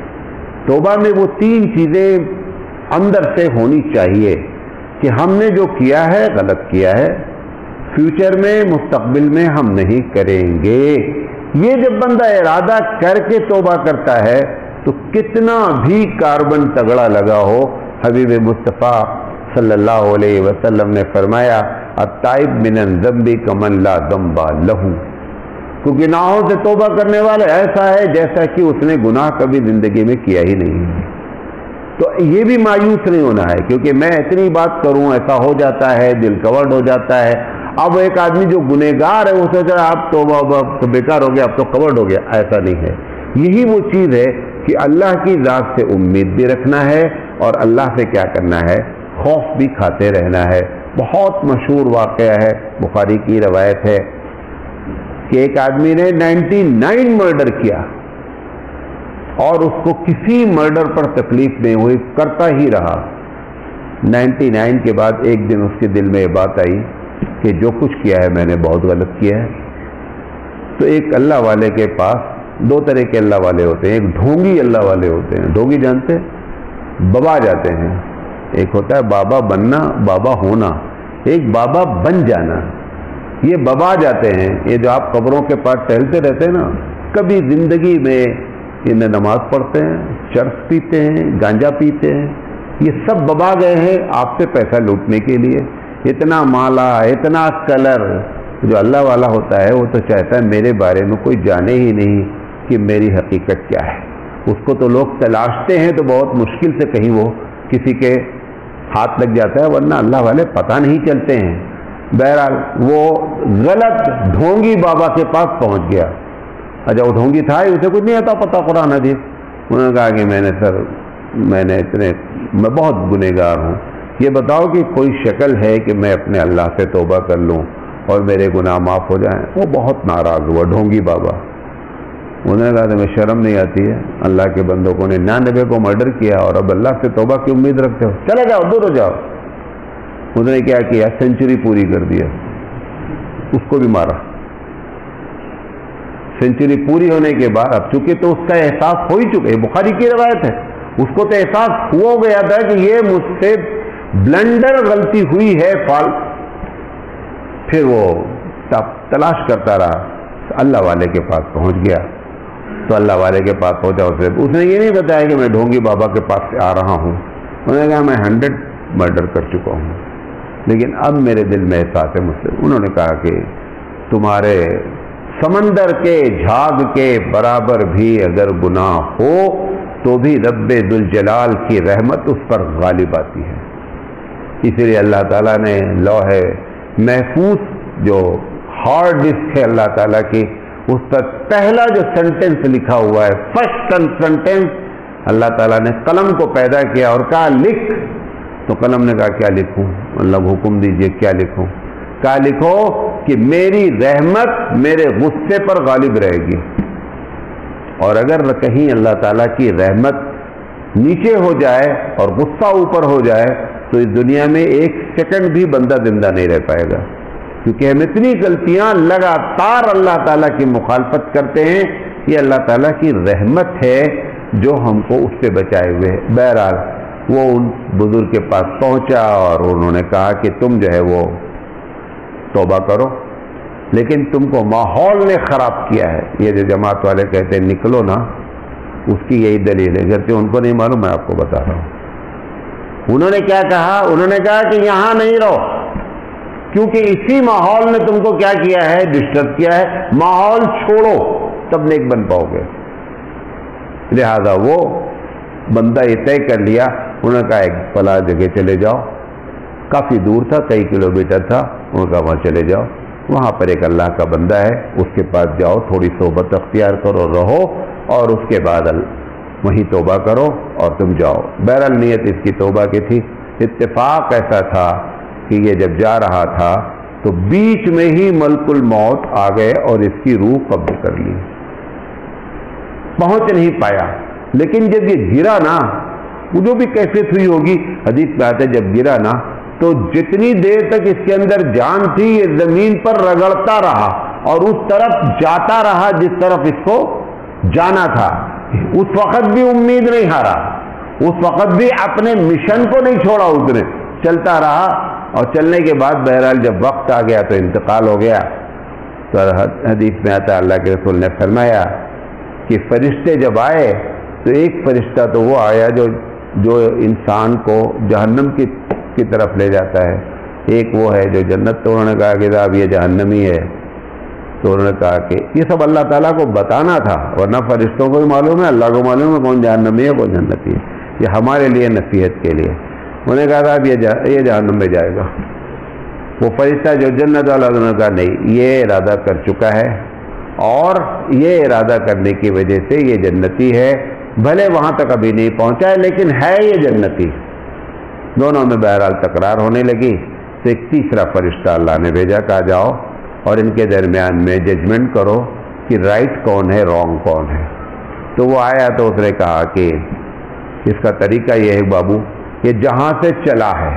S1: توبہ میں وہ 3 چیزیں اندر سے ہونی چاہیے کہ ہم نے جو کیا ہے غلط کیا ہے، فیوچر میں مستقبل میں ہم نہیں کریں گے. یہ جب بندہ ارادہ کر کے توبہ کرتا ہے تو کتنا بھی کاربن تگڑا لگا ہو، حبیب مصطفیٰ صلی اللہ علیہ وسلم نے فرمایا التائب من الذنب کمن لا ذنب لہ، کہ گناہوں سے توبہ کرنے والا ایسا ہے جیسا کہ اس نے گناہ کبھی زندگی میں کیا ہی نہیں. تو یہ بھی مایوس نہیں ہونا ہے کیونکہ میں اتنی بات کروں ایسا ہو جاتا ہے، دل کورڈ ہو جاتا ہے. اب ایک آدمی جو گنہگار ہے وہ سوچ رہا ہے اب تو بیکار ہو گیا، اب تو کورڈ ہو گیا. ایسا نہیں ہے. یہی وہ چیز ہے کہ اللہ کی ذات سے امید بھی رکھنا ہے اور اللہ سے کیا کرنا ہے؟ خوف بھی کھاتے رہنا ہے. بہت مشہور واقعہ ہے، بخاری کی روایت ہے کہ ایک آدمی نے 99 مرڈر کیا اور اس کو کسی مرڈر پر تکلیف نہیں ہوئی، کرتا ہی رہا. 99 کے بعد ایک دن اس کے دل میں یہ بات آئی کہ جو کچھ کیا ہے میں نے بہت غلط کیا ہے. تو ایک اللہ والے کے پاس 2 طرح کے اللہ والے ہوتے ہیں. ایک ڈھونگی اللہ والے ہوتے ہیں، ڈھونگی جانتے ہیں؟ بابا جاتے ہیں. ایک ہوتا ہے بابا بننا، بابا ہونا، ایک بابا بن جانا. یہ بابا جاتے ہیں، یہ جو آپ قبروں کے پاس ٹہلتے رہتے ہیں نا، کبھی زندگی میں یہ نہ نماز پڑھتے ہیں، چرس پیتے ہیں، گانجا پیتے ہیں. یہ سب بابا گئے ہیں آپ سے پیسہ لوٹنے کے لیے. اتنا مالا، اتنا کلر. جو اللہ والا ہوتا ہے وہ تو چاہتا ہے میرے بارے میں کوئی جانے ہی نہیں کہ میری حقیقت کیا ہے. اس کو تو لوگ تلاشتے ہیں تو بہت مشکل سے کہیں وہ کسی کے ہاتھ لگ جاتا ہے، ورنہ اللہ والے پتہ نہیں چلتے ہیں. بہرحال وہ غلط ڈھونگی بابا کے پاس پہنچ گیا. اچھا وہ ڈھونگی تھا ہی، اسے کچھ نہیں آتا پتا قرآن حدیث. انہوں نے کہا کہ میں بہت گنہگار ہوں، یہ بتاؤ کہ کوئی شکل ہے کہ میں اپنے اللہ سے توبہ کر لوں اور میرے گناہ معاف ہو جائیں. وہ بہت ناراض ہوا ڈھونگی بابا. انہوں نے کہا تمہیں شرم نہیں آتی ہے؟ اللہ کے بندوں کو 99 کو مرڈر کیا اور اب اللہ سے توبہ کی امید رکھتے ہو؟ چلے جاؤ، دور ہو جاؤ. انہوں نے کیا کیا؟ سینچری پوری کر دیا، اس کو بھی مارا. سینچری پوری ہونے کے بعد اب چونکہ تو اس کا احساس ہو ہی چکا ہے، بخاری کی روایت ہے، اس کو تو احساس ہو گیا تھا کہ یہ مجھ سے بلنڈر غلطی ہوئی ہے پھر وہ تلاش کرتا رہا، اللہ والے کے پاس پہنچ گیا. تو اللہ والے کے پاس پہنچا، اس نے یہ نہیں بتایا کہ میں ڈھونگی بابا کے پاس سے آ رہا ہوں. انہوں نے کہا میں 100 مرڈر کر چکا ہوں، لیکن اب میرے دل میں احساس ہے مسلم. انہوں نے کہا کہ تمہارے سمندر کے جھاگ کے برابر بھی اگر گناہ ہو تو بھی رب ذوالجلال کی رحمت اس پر غالب آتی ہے. اسی لیے اللہ تعالیٰ نے لوح محفوظ جو ہارڈ ڈسک ہے اللہ تعالیٰ کی، اس پر پہلا جو سینٹنس لکھا ہوا ہے، فرسٹ سینٹنس، اللہ تعالیٰ نے قلم کو پیدا کیا اور کہا لکھ. تو قلم نے کہا کیا لکھوں؟ اللہ حکم دیجئے کیا لکھوں؟ کہا لکھو کہ میری رحمت میرے غصے پر غالب رہے گی. اور اگر کہیں اللہ تعالیٰ کی رحمت نیچے ہو جائے اور غصہ اوپر ہو جائے تو اس دنیا میں ایک سیکنڈ بھی بندہ زندہ نہیں رہ پائے گا، کیونکہ ہم اتنی غلطیاں لگاتار اللہ تعالیٰ کی مخالفت کرتے ہیں. یہ اللہ تعالیٰ کی رحمت ہے جو ہم کو اس سے بچائے ہوئے ہے. بہرحال وہ ان بزرگ کے پاس پہنچا اور انہوں نے کہا کہ تم جو ہے وہ توبہ کرو، لیکن تم کو ماحول نے خراب کیا ہے. یہ جو جماعت والے کہتے ہیں نکلو نا، اس کی یہی دلیل ہے، گرچہ ان کو نہیں معلوم، میں آپ کو بتا رہا ہوں. انہوں نے کیا کہا؟ انہوں نے کہا کہ یہاں نہیں رہو، کیونکہ اسی ماحول نے تم کو کیا کیا ہے؟ ڈسٹرب کیا ہے. ماحول چھوڑو تب نیک بن پاؤ گے. لہذا وہ بندہ یہ طے کر لیا. انہوں نے کہا ایک فلاں جگہ چلے جاؤ، کافی دور تھا، کئی کلومیٹر تھا. انہوں نے کہا وہاں چلے جاؤ، وہاں پر ایک اللہ کا بندہ ہے، اس کے پاس جاؤ، تھوڑی صحبت اختیار کرو، رہو، اور اس کے بعد وہیں توبہ کرو اور تم جاؤ. بہرحال نیت اس کی توبہ کی تھی. اتفاق ایسا تھا کہ یہ جب جا رہا تھا تو بیچ میں ہی ملک الموت آ گئے اور اس کی روح قبض کر لی. پہنچ نہیں پایا، لیکن جب یہ گرا نا، وہ جو بھی کیفیت ہوئی ہوگی، حدیث میں آتا ہے جب گرا نا تو جتنی دیر تک اس کے اندر جان تھی یہ زمین پر رگڑتا رہا اور اس طرف جاتا رہا جس طرف اس کو جانا تھا. اس وقت بھی امید نہیں ہارا، اس وقت بھی اپنے مشن کو نہیں چھوڑا، اس نے چلتا رہا. اور چلنے کے بعد بہرحال جب وقت آ گیا تو انتقال ہو گیا. تو حدیث میں آتا ہے اللہ کے رسول نے فرمایا کہ فرشتے جب آئے تو ایک فرشتہ تو وہ آیا جو انسان کو جہنم کی طرف لے جاتا ہے، ایک وہ ہے جو جنت. تو انہوں نے کہا کہ صاحب یہ جہنمی ہے. تو انہوں نے کہا کہ یہ سب اللہ تعالیٰ کو بتانا تھا، ورنہ فرشتوں کو بھی معلوم ہے، اللہ کو معلوم ہے کون جہنمی ہے کون جنتی ہے. یہ ہمارے لیے نصیحت کے لیے. انہوں نے کہا صاحب یہ جہنم میں جائے گا. وہ فرشتہ جو جنت والا، انہوں نے کہا نہیں، یہ ارادہ کر چکا ہے اور یہ ارادہ کرنے کی وجہ سے یہ جنتی ہے، بھلے وہاں تک ابھی نہیں پہنچا ہے لیکن ہے یہ جنتی. دونوں میں بہرحال تکرار ہونے لگی. تو ایک تیسرا فرشتہ اللہ نے بھیجا، کہا جاؤ اور ان کے درمیان میں ججمنٹ کرو کہ رائٹ کون ہے رانگ کون ہے. تو وہ آیا تو اس نے کہا کہ اس کا طریقہ یہ ہے بابو کہ جہاں سے چلا ہے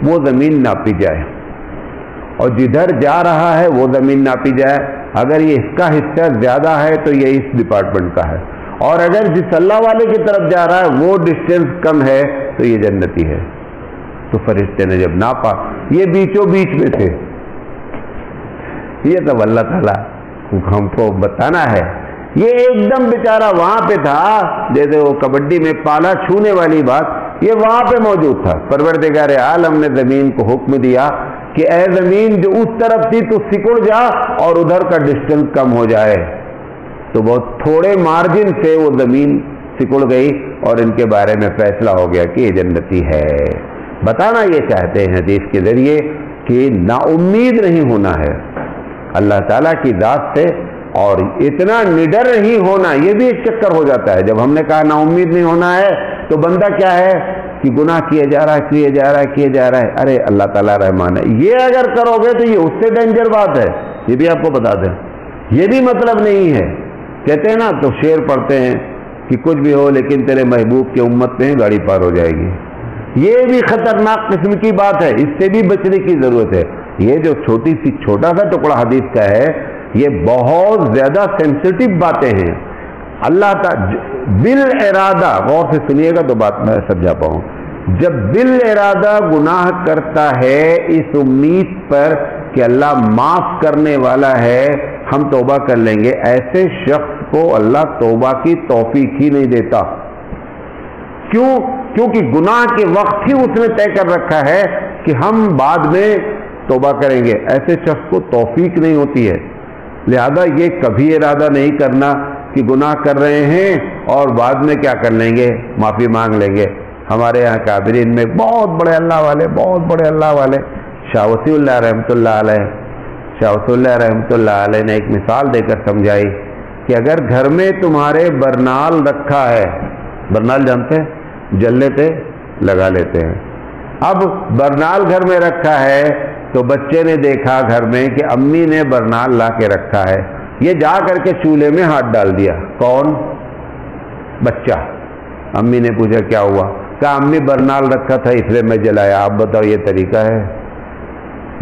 S1: وہ زمین ناپی جائے اور جدھر جا رہا ہے وہ زمین ناپی جائے. اگر یہ اس کا حصہ زیادہ ہے تو یہ اس ڈپارٹمنٹ کا ہے، اور اگر جس اللہ والے کی طرف جا رہا ہے وہ ڈسٹینس کم ہے تو یہ جنتی ہے. تو فرشتے نے جب ناپا، یہ بیچوں بیچ میں تھے. یہ تو اللہ تعالیٰ ہم کو بتانا ہے. یہ ایک دم بیچارہ وہاں پہ تھا، جیسے وہ کبڈی میں پالا چھونے والی بات، یہ وہاں پہ موجود تھا. پروردگار عالم نے زمین کو حکم دیا کہ اے زمین جو اس طرف تھی تو سکڑ جا اور ادھر کا ڈسٹینس کم ہو جائے. تو بہت تھوڑے مارجن سے وہ زمین سکڑ گئی اور ان کے بارے میں فیصلہ ہو گیا کہ یہ جنتی ہے. بتانا یہ چاہتے ہیں حدیث کے ذریعے کہ نا امید نہیں ہونا ہے اللہ تعالیٰ کی ذات سے، اور اتنا نڈر نہیں ہونا، یہ بھی ایک چکر ہو جاتا ہے۔ جب ہم نے کہا نا امید نہیں ہونا ہے تو بندہ کیا ہے کہ گناہ کیا جا رہا ہے، ارے اللہ تعالیٰ رحمان ہے، یہ اگر کرو گے تو یہ اس سے ڈینجر بات ہے، یہ بھی آپ کو بتا دیں، یہ بھی مطلب نہیں ہے۔ کہتے ہیں نا تو شعر پڑھتے ہیں کہ کچھ بھی ہو لیکن تیرے محبوب کی امت میں گاڑی پار ہو جائے گی، یہ بھی خطرناک قسم کی بات ہے، اس سے بھی بچنے کی ضرورت ہے۔ یہ جو چھوٹا سا ٹکڑا حدیث کا ہے، یہ بہت زیادہ سینسٹیو باتیں ہیں۔ اللہ تعالی بالارادہ، غور سے سنیے گا تو بات میں سمجھا پاؤں، جب بالارادہ گناہ کرتا ہے اس امید پر کہ اللہ معاف کرنے والا ہے، ہم توبہ کر لیں گے، ایسے شخص کو اللہ توبہ کی توفیق ہی نہیں دیتا۔ کیونکہ گناہ کے وقت ہی اس نے طے کر رکھا ہے کہ ہم بعد میں توبہ کریں گے، ایسے شخص کو توفیق نہیں ہوتی ہے۔ لہذا یہ کبھی ارادہ نہیں کرنا کہ گناہ کر رہے ہیں اور بعد میں کیا کر لیں گے، معافی مانگ لیں گے۔ ہمارے یہاں کابرین میں بہت بڑے اللہ والے شاہ وسیع اللہ رحمۃ اللہ علیہ نے ایک مثال دے کر سمجھائی کہ اگر گھر میں تمہارے برنال رکھا ہے، برنال جانتے ہیں، جل لیتے لگا لیتے ہیں، اب برنال گھر میں رکھا ہے تو بچے نے دیکھا گھر میں کہ امی نے برنال لا کے رکھا ہے، یہ جا کر کے چولہے میں ہاتھ ڈال دیا، کون؟ بچہ۔ امی نے پوچھا کیا ہوا؟ کہا امی برنال رکھا تھا اس لیے میں جلایا۔ آپ بتاؤ یہ طریقہ ہے؟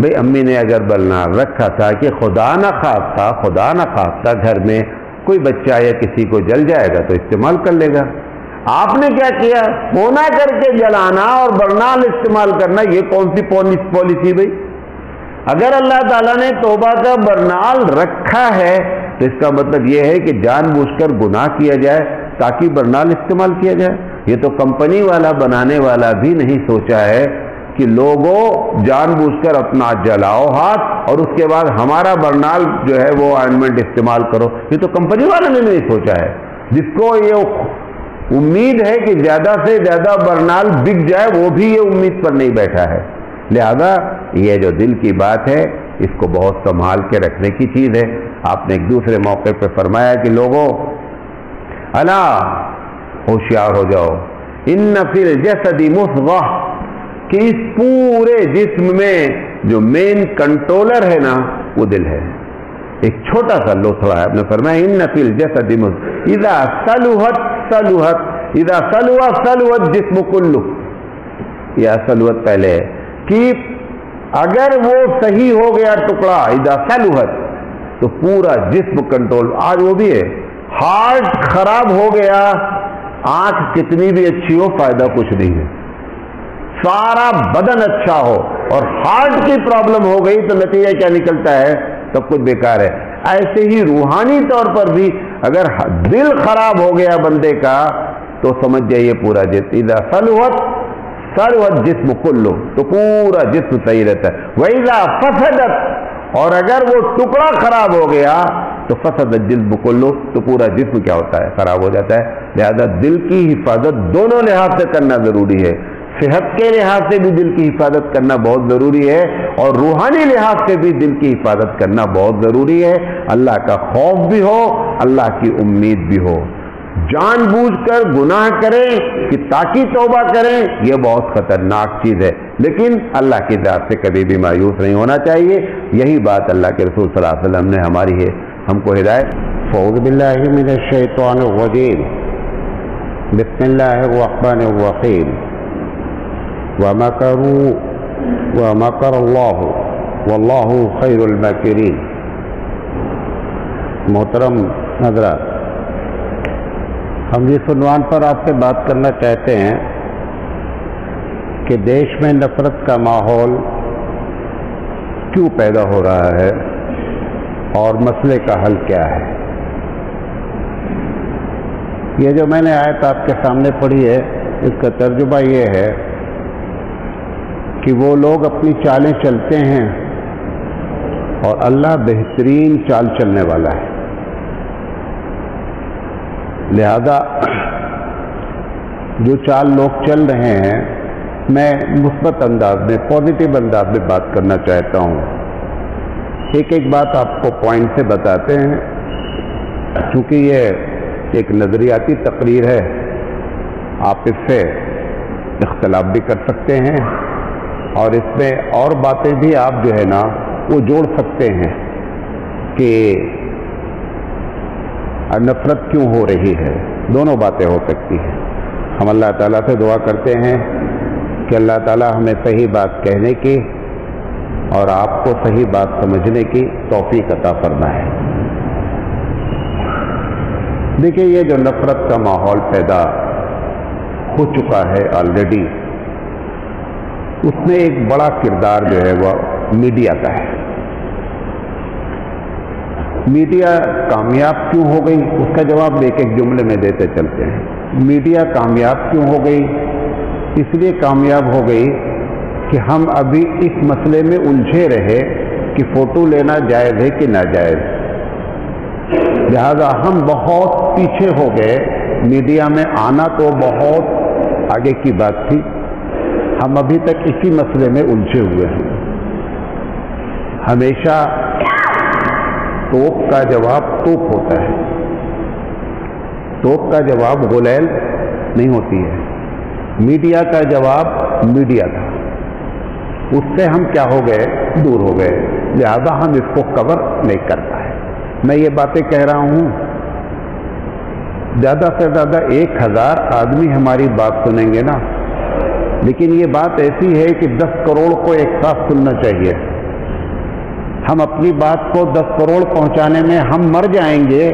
S1: بھئی امی نے اگر برنال رکھا تھا کہ خدا نہ خواستہ گھر میں کوئی بچہ یا کسی کو جل جائے گا تو استعمال کر لے گا۔ آپ نے کیا کیا؟ سونا کر کے جلانا اور برنال استعمال کرنا، یہ کون سی پالیسی بھئی؟ اگر اللہ تعالیٰ نے توبہ کا برنال رکھا ہے تو اس کا مطلب یہ ہے کہ جان بوجھ کر گناہ کیا جائے تاکہ برنال استعمال کیا جائے۔ یہ تو کمپنی والا بنانے والا بھی نہیں سوچا ہے کہ لوگوں جان بوجھ کر اپنا جلاؤ ہاتھ اور اس کے بعد ہمارا برنال جو ہے وہ آئنمنٹ استعمال کرو، یہ تو کمپنی والا نے نہیں سوچا ہے۔ جس کو یہ امید ہے کہ زیادہ سے زیادہ برنال بک جائے وہ بھی یہ امید پر نہیں بیٹھا ہے۔ لہذا یہ جو دل کی بات ہے اس کو بہت سنبھال کے رکھنے کی چیز ہے۔ آپ نے ایک دوسرے موقع پہ فرمایا کہ لوگوں الا ہوشیار ہو جاؤ، ان فی الجسد مضغہ، کہ اس پورے جسم میں جو مین کنٹرولر ہے نا وہ دل ہے، ایک چھوٹا سا لوتھڑا ہے۔ آپ نے فرمایا ان فی الجسد مضغہ اذا صلحت اذا صلحت جسم کلہ، یا صلحت پہلے ہے کہ اگر وہ صحیح ہو گیا ٹکڑا اذا صلحت تو پورا جسم کنٹرول۔ آج وہ بھی ہے، ہارٹ خراب ہو گیا، آنکھ کتنی بھی اچھی ہو فائدہ کچھ نہیں ہے، سارا بدن اچھا ہو اور ہارٹ کی پرابلم ہو گئی تو نتیجہ کیا نکلتا ہے؟ سب کچھ بیکار ہے۔ ایسے ہی روحانی طور پر بھی اگر دل خراب ہو گیا بندے کا تو سمجھ جائیے پورا جسم اذا صلحت جسم کلو، تو پورا جسم صحیح رہتا ہے۔ وَإِذَا فَسَدَتْ، اور اگر وہ ٹکڑا خراب ہو گیا تو فسد الجسم کلو، تو پورا جسم کیا ہوتا ہے؟ خراب ہو جاتا ہے۔ لہذا دل کی حفاظت دونوں لحاظ سے کرنا ضروری ہے، صحت کے لحاظ سے بھی دل کی حفاظت کرنا بہت ضروری ہے اور روحانی لحاظ سے بھی دل کی حفاظت کرنا بہت ضروری ہے۔ اللہ کا خوف بھی ہو، اللہ کی امید بھی ہو۔ جان بوجھ کر گناہ کریں کہ تاکہ توبہ کریں، یہ بہت خطرناک چیز ہے، لیکن اللہ کی ذات سے کبھی بھی مایوس نہیں ہونا چاہیے۔ یہی بات اللہ کے رسول صلی اللہ علیہ وسلم نے ہماری ہے، ہم کو ہدایت۔ اعوذ باللہ من الشیطان الرجیم، بسم اللہ الرحمن الرحیم۔ وَمَكَرُوا وَمَكَرَ اللَّهُ وَاللَّهُ خَيْرُ الْمَاكِرِينَ۔ محترم حضرات، ہم جس عنوان پر آپ سے بات کرنا چاہتے ہیں کہ دیش میں نفرت کا ماحول کیوں پیدا ہو رہا ہے اور مسئلے کا حل کیا ہے۔ یہ جو میں نے آیت آپ کے سامنے پڑھی ہے، اس کا ترجمہ یہ ہے کہ وہ لوگ اپنی چالیں چلتے ہیں اور اللہ بہترین چال چلنے والا ہے، لہذا جو چال لوگ چل رہے ہیں میں مثبت انداز میں، پازیٹیو انداز میں بات کرنا چاہتا ہوں. ایک ایک بات آپ کو پوائنٹ سے بتاتے ہیں، چونکہ یہ ایک نظریاتی تقریر ہے، آپ اس سے اختلاف بھی کر سکتے ہیں اور اس میں اور باتیں بھی آپ جو ہے نا وہ جوڑ سکتے ہیں کہ نفرت کیوں ہو رہی ہے. دونوں باتیں ہو سکتی ہیں. ہم اللہ تعالیٰ سے دعا کرتے ہیں کہ اللہ تعالیٰ ہمیں صحیح بات کہنے کی اور آپ کو صحیح بات سمجھنے کی توفیق عطا فرمائے. دیکھیے، یہ جو نفرت کا ماحول پیدا ہو چکا ہے آلریڈی، اس میں ایک بڑا کردار جو ہے وہ میڈیا کا ہے. میڈیا کامیاب کیوں ہو گئی، اس کا جواب ایک ایک جملے میں دیتے چلتے ہیں. میڈیا کامیاب کیوں ہو گئی؟ اس لیے کامیاب ہو گئی کہ ہم ابھی اس مسئلے میں الجھے رہے کہ فوٹو لینا جائز ہے کہ ناجائز. لہذا ہم بہت پیچھے ہو گئے. میڈیا میں آنا تو بہت آگے کی بات تھی، ہم ابھی تک اسی مسئلے میں الجھے ہوئے ہیں. ہمیشہ توپ کا جواب توپ ہوتا ہے، توپ کا جواب غلیل نہیں ہوتی ہے. میڈیا کا جواب میڈیا تھا، اس سے ہم کیا ہو گئے؟ دور ہو گئے. لہذا ہم اس کو کور نہیں کر پائے. میں یہ باتیں کہہ رہا ہوں، زیادہ سے زیادہ 1000 آدمی ہماری بات سنیں گے نا، لیکن یہ بات ایسی ہے کہ 10 کروڑ کو ایک ساتھ سننا چاہیے. ہم اپنی بات کو 10 کروڑ پہنچانے میں ہم مر جائیں گے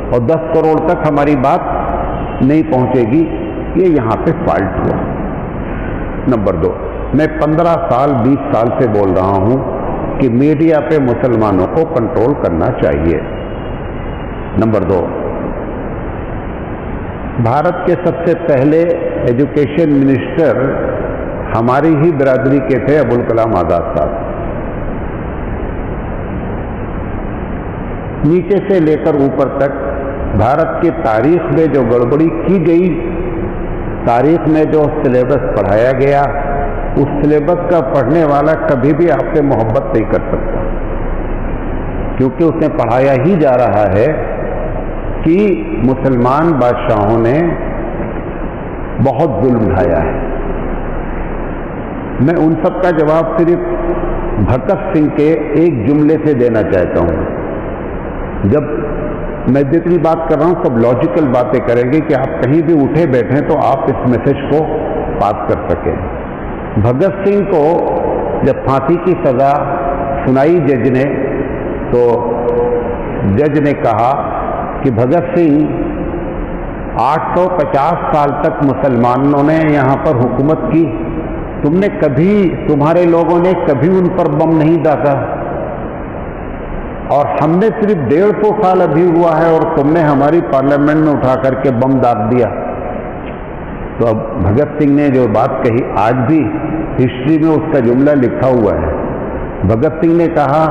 S1: اور 10 کروڑ تک ہماری بات نہیں پہنچے گی. یہ یہاں پہ فالٹ ہوا. نمبر 2، میں 15 سال 20 سال سے بول رہا ہوں کہ میڈیا پہ مسلمانوں کو کنٹرول کرنا چاہیے. نمبر 2، بھارت کے سب سے پہلے ایجوکیشن منسٹر ہماری ہی برادری کے تھے، ابوالکلام آزاد صاحب. نیچے سے لے کر اوپر تک بھارت کی تاریخ میں جو گڑبڑی کی گئی، تاریخ میں جو سلیبس پڑھایا گیا، اس سلیبس کا پڑھنے والا کبھی بھی آپ سے محبت نہیں کر سکتا، کیونکہ اس نے پڑھایا ہی جا رہا ہے کہ مسلمان بادشاہوں نے بہت ظلم ڈھایا ہے. میں ان سب کا جواب صرف بھگت سنگھ کے ایک جملے سے دینا چاہتا ہوں. جب میں جتنی بات کر رہا ہوں سب لاجیکل باتیں کریں گے کہ آپ کہیں بھی اٹھے بیٹھیں تو آپ اس میسج کو پاس کر سکیں. بھگت سنگھ کو جب پھانسی کی سزا سنائی جج نے، تو جج نے کہا کہ بھگت سنگھ 850 سال تک مسلمانوں نے یہاں پر حکومت کی، تم نے کبھی، تمہارے لوگوں نے کبھی ان پر بم نہیں داغا، اور ہم نے صرف 150 سال ابھی ہوا ہے اور تم نے ہماری پارلیمنٹ میں اٹھا کر کے بم داغ دیا. تو اب بھگت سنگھ نے جو بات کہی، آج بھی ہسٹری میں اس کا جملہ لکھا ہوا ہے. بھگت سنگھ نے کہا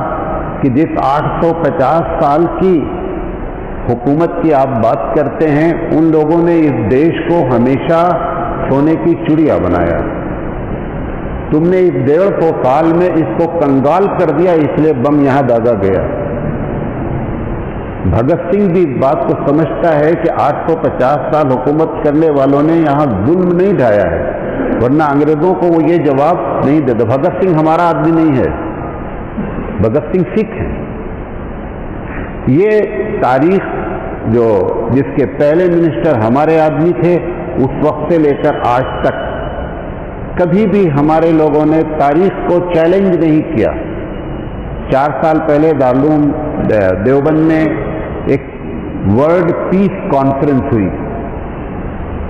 S1: کہ جس 850 سال کی حکومت کی آپ بات کرتے ہیں، ان لوگوں نے اس دیش کو ہمیشہ سونے کی چڑیا بنایا. تم نے اس 150 سال میں اس کو کنگال کر دیا، اس لیے بم یہاں داغا گیا. بھگت سنگھ بھی اس بات کو سمجھتا ہے کہ 850 سال حکومت کرنے والوں نے یہاں ظلم نہیں ڈھایا ہے، ورنہ انگریزوں کو وہ یہ جواب نہیں دیتا. بھگت سنگھ ہمارا آدمی نہیں ہے، بھگت سنگھ سکھ ہے. یہ تاریخ جو جس کے پہلے منسٹر ہمارے آدمی تھے، اس وقت سے لے کر آج تک کبھی بھی ہمارے لوگوں نے تاریخ کو چیلنج نہیں کیا. 4 سال پہلے دارالعلوم دیوبند میں ایک ورلڈ پیس کانفرنس ہوئی.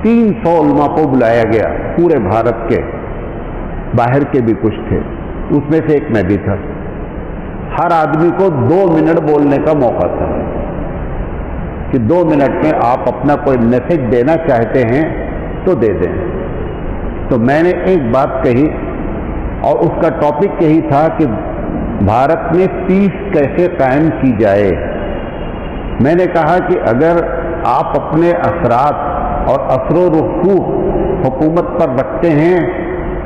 S1: 300 علماء کو بلایا گیا، پورے بھارت کے، باہر کے بھی کچھ تھے، اس میں سے ایک میں بھی تھا. ہر آدمی کو 2 منٹ بولنے کا موقع تھا کہ 2 منٹ میں آپ اپنا کوئی میسج دینا چاہتے ہیں تو دے دیں. تو میں نے ایک بات کہی اور اس کا ٹاپک یہی تھا کہ بھارت میں پیس کیسے قائم کی جائے. میں نے کہا کہ اگر آپ اپنے اثرات اور اثر و رسوخ حکومت پر رکھتے ہیں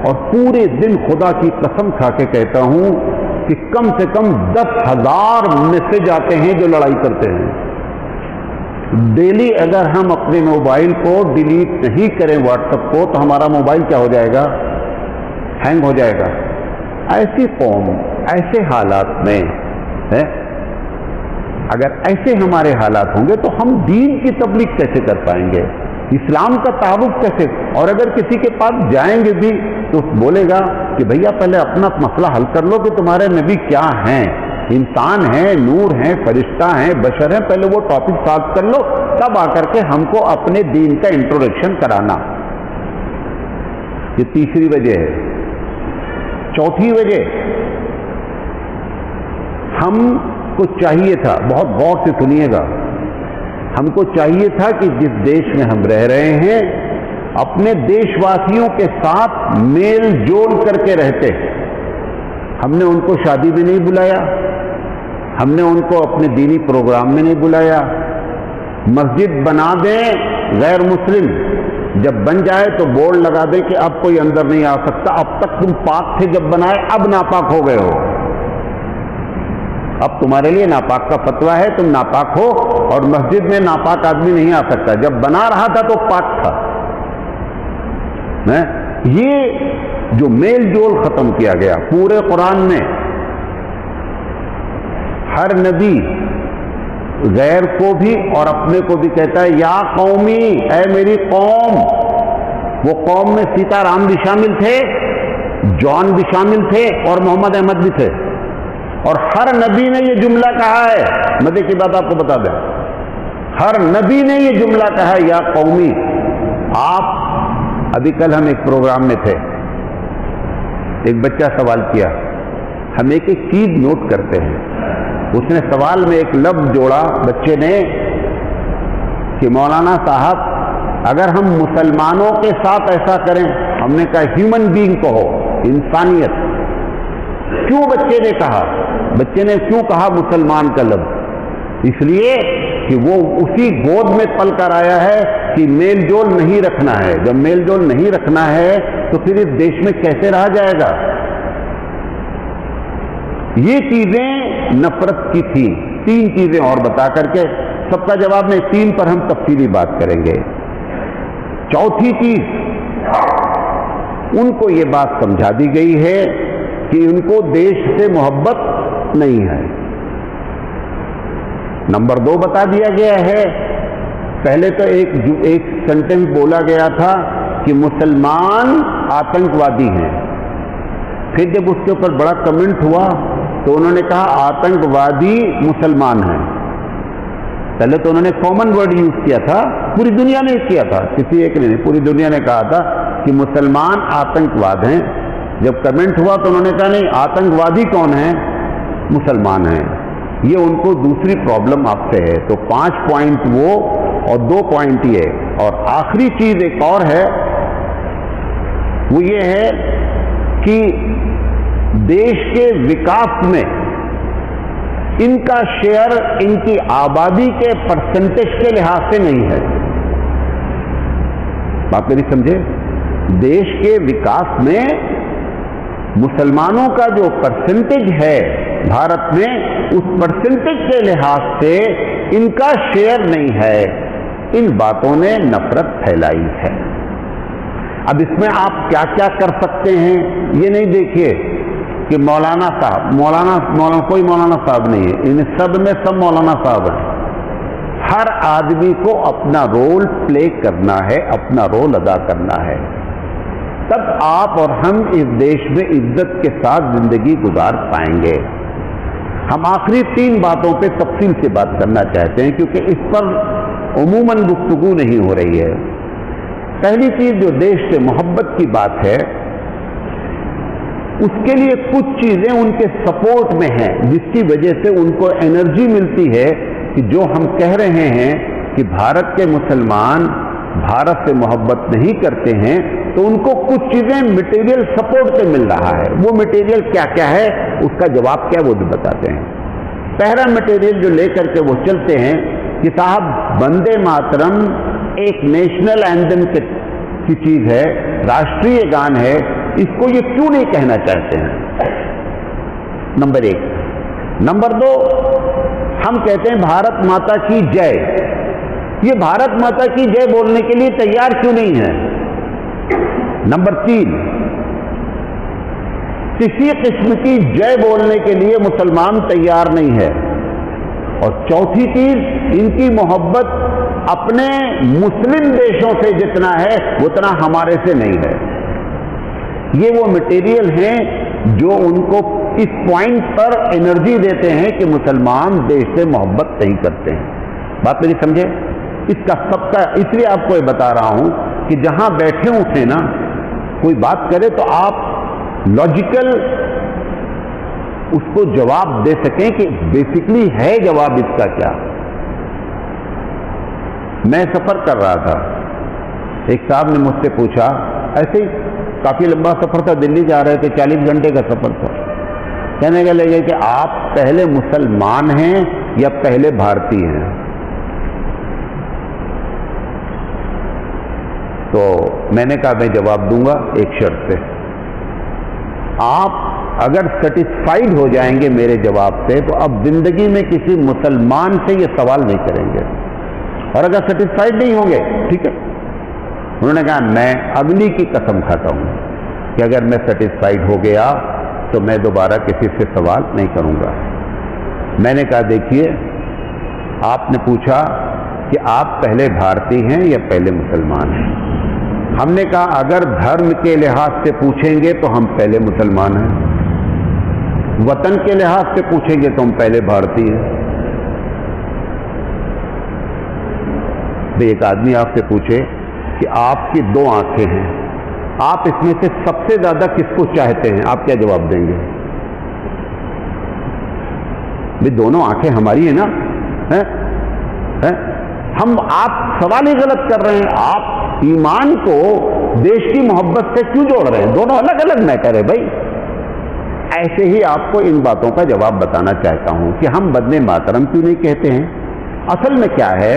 S1: اور پورے دن خدا کی قسم کھا کے کہتا ہوں کہ کم سے کم 10,000 میسج آتے ہیں جو لڑائی کرتے ہیں ڈیلی. اگر ہم اپنے موبائل کو ڈیلیٹ نہیں کریں واٹس ایپ کو تو ہمارا موبائل کیا ہو جائے گا؟ ہینگ ہو جائے گا. ایسی قوم ایسے حالات میں ہے، اگر ایسے ہمارے حالات ہوں گے تو ہم دین کی تبلیغ کیسے کر پائیں گے؟ اسلام کا تعارف کیسے؟ اور اگر کسی کے پاس جائیں گے بھی تو بولے گا کہ بھیا پہلے اپنا مسئلہ حل کر لو کہ تمہارے نبی کیا ہیں، انسان ہیں، نور ہیں، فرشتہ ہیں، بشر ہیں، پہلے وہ ٹاپک سالو کر لو، تب آ کر کے ہم کو اپنے دین کا انٹروڈکشن کرانا. یہ تیسری وجہ ہے. چوتھی وجہ، ہم کو چاہیے تھا، بہت غور سے سنیے گا، ہم کو چاہیے تھا کہ جس دیش میں ہم رہ رہے ہیں اپنے دیش واسیوں کے ساتھ میل جول کر کے رہتے. ہم نے ان کو شادی میں نہیں بلایا، ہم نے ان کو اپنے دینی پروگرام میں نہیں بلایا. مسجد بنا دیں غیر مسلم، جب بن جائے تو بورڈ لگا دیں کہ اب کوئی اندر نہیں آ سکتا، اب تک تم پاک تھے جب بنائے، اب ناپاک ہو گئے ہو، اب تمہارے لیے ناپاک کا فتویٰ ہے، تم ناپاک ہو، اور مسجد میں ناپاک آدمی نہیں آ سکتا. جب بنا رہا تھا تو پاک تھا. یہ جو میل جول ختم کیا گیا پورے قرآن میں، ہر نبی غیر کو بھی اور اپنے کو بھی کہتا ہے یا قومی، اے میری قوم. وہ قوم میں سیتا رام بھی شامل تھے، جان بھی شامل تھے، اور محمد احمد بھی تھے. اور ہر نبی نے یہ جملہ کہا ہے. مزے کی بات آپ کو بتا دیں، ہر نبی نے یہ جملہ کہا ہے یا قومی. آپ ابھی کل ہم ایک پروگرام میں تھے، ایک بچہ سوال کیا، ہم ایک ایک چیز نوٹ کرتے ہیں. اس نے سوال میں ایک لفظ جوڑا بچے نے کہ مولانا صاحب اگر ہم مسلمانوں کے ساتھ ایسا کریں، ہم نے کہا ہیومن بینگ کہو، انسانیت. کیوں بچے نے کہا؟ بچے نے کیوں کہا مسلمان کا لفظ؟ اس لیے کہ وہ اسی گود میں پل کر آیا ہے کہ میل جول نہیں رکھنا ہے. جب میل جول نہیں رکھنا ہے تو پھر اس دیش میں کیسے رہا جائے گا؟ یہ چیزیں نفرت کی تھی. 3 چیزیں اور بتا کر کے سب کا جواب میں 3 پر ہم تفصیلی بات کریں گے. چوتھی چیز، ان کو یہ بات سمجھا دی گئی ہے کہ ان کو دیش سے محبت نہیں ہے. نمبر 2 بتا دیا گیا ہے، پہلے تو ایک سینٹنس بولا گیا تھا کہ مسلمان آتنکوادی ہیں. پھر جب اس کے اوپر بڑا کمنٹ ہوا تو انہوں نے کہا آتنکوادی مسلمان ہیں. پہلے تو انہوں نے کامن ورڈ یوز کیا تھا، پوری دنیا نے کیا تھا، کسی ایک نے نہیں، پوری دنیا نے کہا تھا کہ مسلمان آتنکواد ہیں. جب کمنٹ ہوا تو انہوں نے کہا نہیں، آتنکوادی کون ہیں؟ مسلمان ہیں. یہ ان کو دوسری پرابلم آپ سے ہے. تو 5 پوائنٹ وہ اور 2 پوائنٹ یہ. اور آخری چیز ایک اور ہے، وہ یہ ہے کہ دیش کے وکاس میں ان کا شیئر ان کی آبادی کے پرسنٹیج کے لحاظ سے نہیں ہے. بات میری سمجھے؟ دیش کے وکاس میں مسلمانوں کا جو پرسنٹیج ہے بھارت میں، اس پرسنٹیج کے لحاظ سے ان کا شیئر نہیں ہے. ان باتوں نے نفرت پھیلائی ہے. اب اس میں آپ کیا کیا کر سکتے ہیں یہ نہیں دیکھیے کہ مولانا صاحب کوئی مولانا صاحب نہیں ہے، ان سب میں سب مولانا صاحب ہیں. ہر آدمی کو اپنا رول پلے کرنا ہے، اپنا رول ادا کرنا ہے، تب آپ اور ہم اس دیش میں عزت کے ساتھ زندگی گزار پائیں گے. ہم آخری 3 باتوں پہ تفصیل سے بات کرنا چاہتے ہیں کیونکہ اس پر عموماً گفتگو نہیں ہو رہی ہے. پہلی چیز جو دیش سے محبت کی بات ہے، اس کے لیے کچھ چیزیں ان کے سپورٹ میں ہیں جس کی وجہ سے ان کو انرجی ملتی ہے کہ جو ہم کہہ رہے ہیں کہ بھارت کے مسلمان بھارت سے محبت نہیں کرتے ہیں، تو ان کو کچھ چیزیں مٹیریل سپورٹ سے مل رہا ہے. وہ مٹیریل کیا کیا ہے، اس کا جواب کیا وہ بھی بتاتے ہیں. پہلا مٹیریل جو لے کر کے وہ چلتے ہیں کہ صاحب وندے ماترم ایک نیشنل اینتھم کی چیز ہے، راشٹریہ گان ہے، اس کو یہ کیوں نہیں کہنا چاہتے ہیں؟ نمبر 1. نمبر 2, ہم کہتے ہیں بھارت ماتا کی جے. یہ بھارت ماتا کی جے بولنے کے لیے تیار کیوں نہیں ہے؟ نمبر 3, کسی قسم کی جے بولنے کے لیے مسلمان تیار نہیں ہے. اور چوتھی چیز, ان کی محبت اپنے مسلم دیشوں سے جتنا ہے اتنا ہمارے سے نہیں ہے. یہ وہ مٹیریل ہیں جو ان کو اس پوائنٹ پر انرجی دیتے ہیں کہ مسلمان دیش سے محبت نہیں کرتے ہیں. بات میری سمجھے؟ اس کا سب کا اس لیے آپ کو یہ بتا رہا ہوں کہ جہاں بیٹھے اٹھے نا کوئی بات کرے تو آپ لاجیکل اس کو جواب دے سکیں کہ بیسکلی ہے جواب اس کا کیا. میں سفر کر رہا تھا, ایک صاحب نے مجھ سے پوچھا, ایسے ہی کافی لمبا سفر تھا, دلی جا رہے تھے, 40 گھنٹے کا سفر تھا. کہنے کے لگے کہ آپ پہلے مسلمان ہیں یا پہلے بھارتی ہیں؟ تو میں نے کہا میں جواب دوں گا ایک شرط سے, آپ اگر سیٹسفائیڈ ہو جائیں گے میرے جواب سے تو اب زندگی میں کسی مسلمان سے یہ سوال نہیں کریں گے, اور اگر سیٹسفائیڈ نہیں ہوں گے ٹھیک ہے. انہوں نے کہا میں اگلی کی قسم کھاتا ہوں کہ اگر میں سیٹسفائیڈ ہو گیا تو میں دوبارہ کسی سے سوال نہیں کروں گا. میں نے کہا دیکھیے, آپ نے پوچھا کہ آپ پہلے بھارتی ہیں یا پہلے مسلمان ہیں. ہم نے کہا اگر دھرم کے لحاظ سے پوچھیں گے تو ہم پہلے مسلمان ہیں, وطن کے لحاظ سے پوچھیں گے تو ہم پہلے بھارتی ہیں. ایک آدمی آپ سے پوچھے کہ آپ کی 2 آنکھیں ہیں, آپ اس میں سے سب سے زیادہ کس کو چاہتے ہیں, آپ کیا جواب دیں گے؟ بھئی دونوں آنکھیں ہماری ہیں نا. ہم آپ سوال ہی غلط کر رہے ہیں. آپ ایمان کو دیش کی محبت سے کیوں جوڑ رہے ہیں؟ دونوں الگ الگ میٹر ہے بھائی. ایسے ہی آپ کو ان باتوں کا جواب بتانا چاہتا ہوں کہ ہم وندے ماترم کیوں نہیں کہتے ہیں. اصل میں کیا ہے,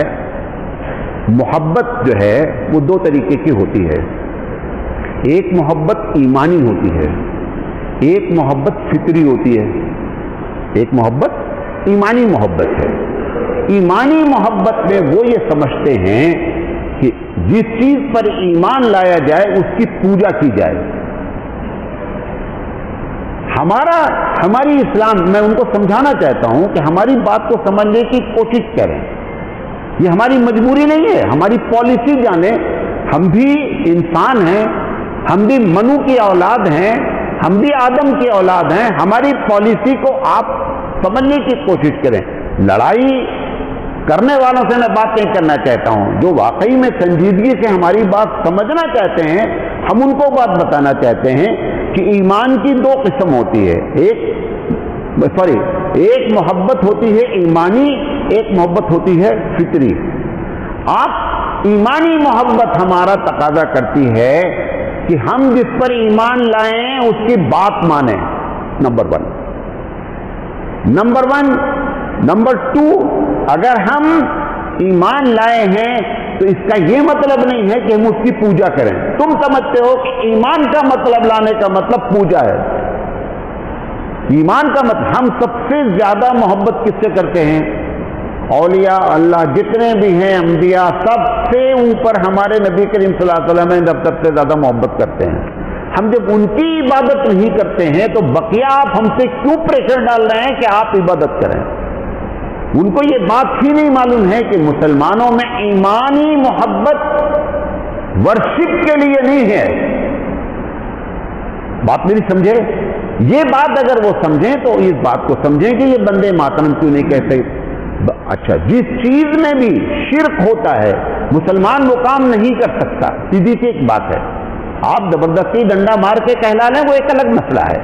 S1: محبت جو ہے وہ 2 طریقے کی ہوتی ہے. ایک محبت ایمانی ہوتی ہے, ایک محبت فطری ہوتی ہے. ایک محبت ایمانی محبت ہے. ایمانی محبت میں وہ یہ سمجھتے ہیں کہ جس چیز پر ایمان لایا جائے اس کی پوجا کی جائے. ہماری اسلام, میں ان کو سمجھانا چاہتا ہوں کہ ہماری بات کو سمجھنے کی کوشش کریں. یہ ہماری مجبوری نہیں ہے, ہماری پالیسی جانیں. ہم بھی انسان ہیں, ہم بھی منو کی اولاد ہیں, ہم بھی آدم کی اولاد ہیں. ہماری پالیسی کو آپ سمجھنے کی کوشش کریں. لڑائی کرنے والوں سے میں بات نہیں کرنا چاہتا ہوں. جو واقعی میں سنجیدگی سے ہماری بات سمجھنا چاہتے ہیں, ہم ان کو بات بتانا چاہتے ہیں کہ ایمان کی 2 قسم ہوتی ہے. ایک محبت ہوتی ہے ایمانی, ایک محبت ہوتی ہے فطری. آپ ایمانی محبت ہمارا تقاضا کرتی ہے کہ ہم جس پر ایمان لائیں اس کی بات مانیں. نمبر 1. نمبر 2, اگر ہم ایمان لائے ہیں تو اس کا یہ مطلب نہیں ہے کہ ہم اس کی پوجا کریں. تم سمجھتے ہو کہ ایمان کا مطلب لانے کا مطلب پوجا ہے. ایمان کا مطلب, ہم سب سے زیادہ محبت کس سے کرتے ہیں؟ اولیاء اللہ جتنے بھی ہیں, انبیاء, سب سے اوپر ہمارے نبی کریم صلی اللہ علیہ وسلم سب سے زیادہ محبت کرتے ہیں. ہم جب ان کی عبادت نہیں کرتے ہیں تو بقیہ آپ ہم سے کیوں پریشر ڈال رہے ہیں کہ آپ عبادت کریں؟ ان کو یہ بات ہی نہیں معلوم ہے کہ مسلمانوں میں ایمانی محبت ورشپ کے لیے نہیں ہے. بات میری سمجھے؟ یہ بات اگر وہ سمجھیں تو اس بات کو سمجھیں کہ یہ بندے ماترم کیوں نہیں کہتے. اچھا, جس چیز میں بھی شرک ہوتا ہے مسلمان وہ کام نہیں کر سکتا. سیدھی سی ایک بات ہے, آپ زبردستی ڈنڈا مار کے کہلا لیں وہ ایک الگ مسئلہ ہے.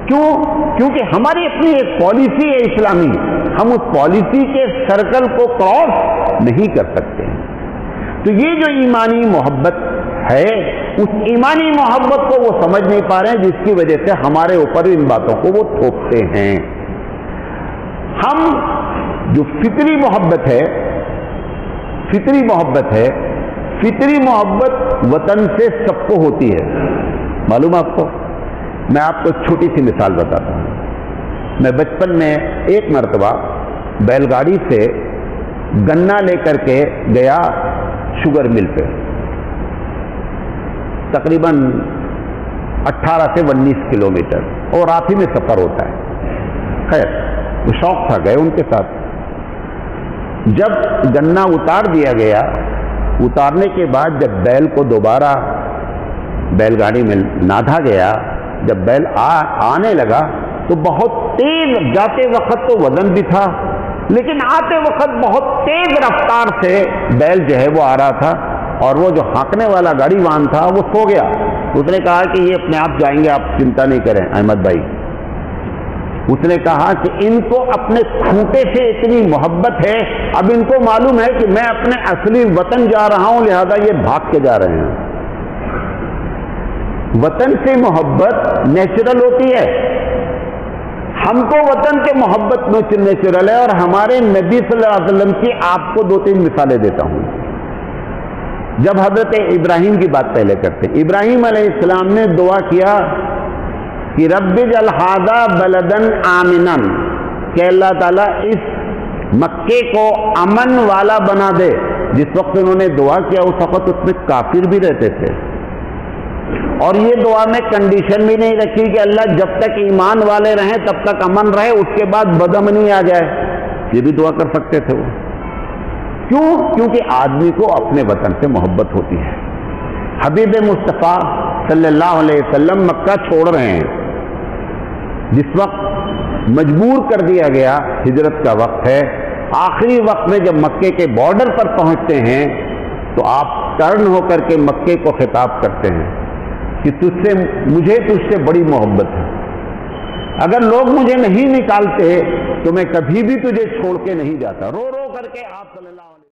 S1: کیوں؟ کیونکہ ہماری اپنی ایک پالیسی ہے اسلامی, ہم اس پالیسی کے سرکل کو کراس نہیں کر سکتے. تو یہ جو ایمانی محبت ہے, اس ایمانی محبت کو وہ سمجھ نہیں پا رہے ہیں, جس کی وجہ سے ہمارے اوپر ان باتوں کو وہ تھوپتے ہیں. ہم جو فطری محبت ہے, فطری محبت وطن سے سب کو ہوتی ہے. معلوم آپ کو؟ میں آپ کو ایک چھوٹی سی مثال بتاتا ہوں. میں بچپن میں ایک مرتبہ بیل گاڑی سے گنا لے کر کے گیا شوگر مل پہ. تقریباً 18 سے 19 کلومیٹر اور رات ہی میں سفر ہوتا ہے. خیر وہ شوق تھا, گئے ان کے ساتھ. جب گنا اتار دیا گیا, اتارنے کے بعد جب بیل کو دوبارہ بیل گاڑی میں نادھا گیا, جب بیل آنے لگا تو بہت تیز, جاتے وقت تو وزن بھی تھا لیکن آتے وقت بہت تیز رفتار سے بیل جو ہے وہ آ رہا تھا, اور وہ جو ہانکنے والا گاڑی وان تھا وہ سو گیا. اس نے کہا کہ یہ اپنے آپ جائیں گے, آپ چنتا نہیں کریں احمد بھائی. اس نے کہا کہ ان کو اپنے کھوٹے سے اتنی محبت ہے, اب ان کو معلوم ہے کہ میں اپنے اصلی وطن جا رہا ہوں, لہذا یہ بھاگ کے جا رہے ہیں. وطن سے محبت نیچرل ہوتی ہے. ہم کو وطن کے محبت نیچرل ہے, اور ہمارے نبی صلی اللہ علیہ وسلم کی آپ کو 2-3 مثالیں دیتا ہوں. جب حضرت ابراہیم کی بات پہلے کرتے ہیں, ابراہیم علیہ السلام نے دعا کیا کہ رب اجعل ھذا بلدا آمنا, کہ اللہ تعالیٰ اس مکے کو امن والا بنا دے. جس وقت انہوں نے دعا کیا اس وقت اس میں کافر بھی رہتے تھے, اور یہ دعا میں کنڈیشن بھی نہیں رکھی کہ اللہ جب تک ایمان والے رہیں تب تک امن رہے, اس کے بعد بدامنی آ جائے. یہ بھی دعا کر سکتے تھے وہ. کیوں؟ کیونکہ آدمی کو اپنے وطن سے محبت ہوتی ہے. حبیب مصطفیٰ صلی اللہ علیہ وسلم مکہ چھوڑ رہے ہیں. جس وقت مجبور کر دیا گیا, ہجرت کا وقت ہے, آخری وقت میں جب مکے کے بارڈر پر پہنچتے ہیں تو آپ ٹرن ہو کر کے مکے کو خطاب کرتے ہیں کہ مجھے تجھ سے بڑی محبت ہے. اگر لوگ مجھے نہیں نکالتے تو میں کبھی بھی تجھے چھوڑ کے نہیں جاتا. رو رو کر کے آپ صلی اللہ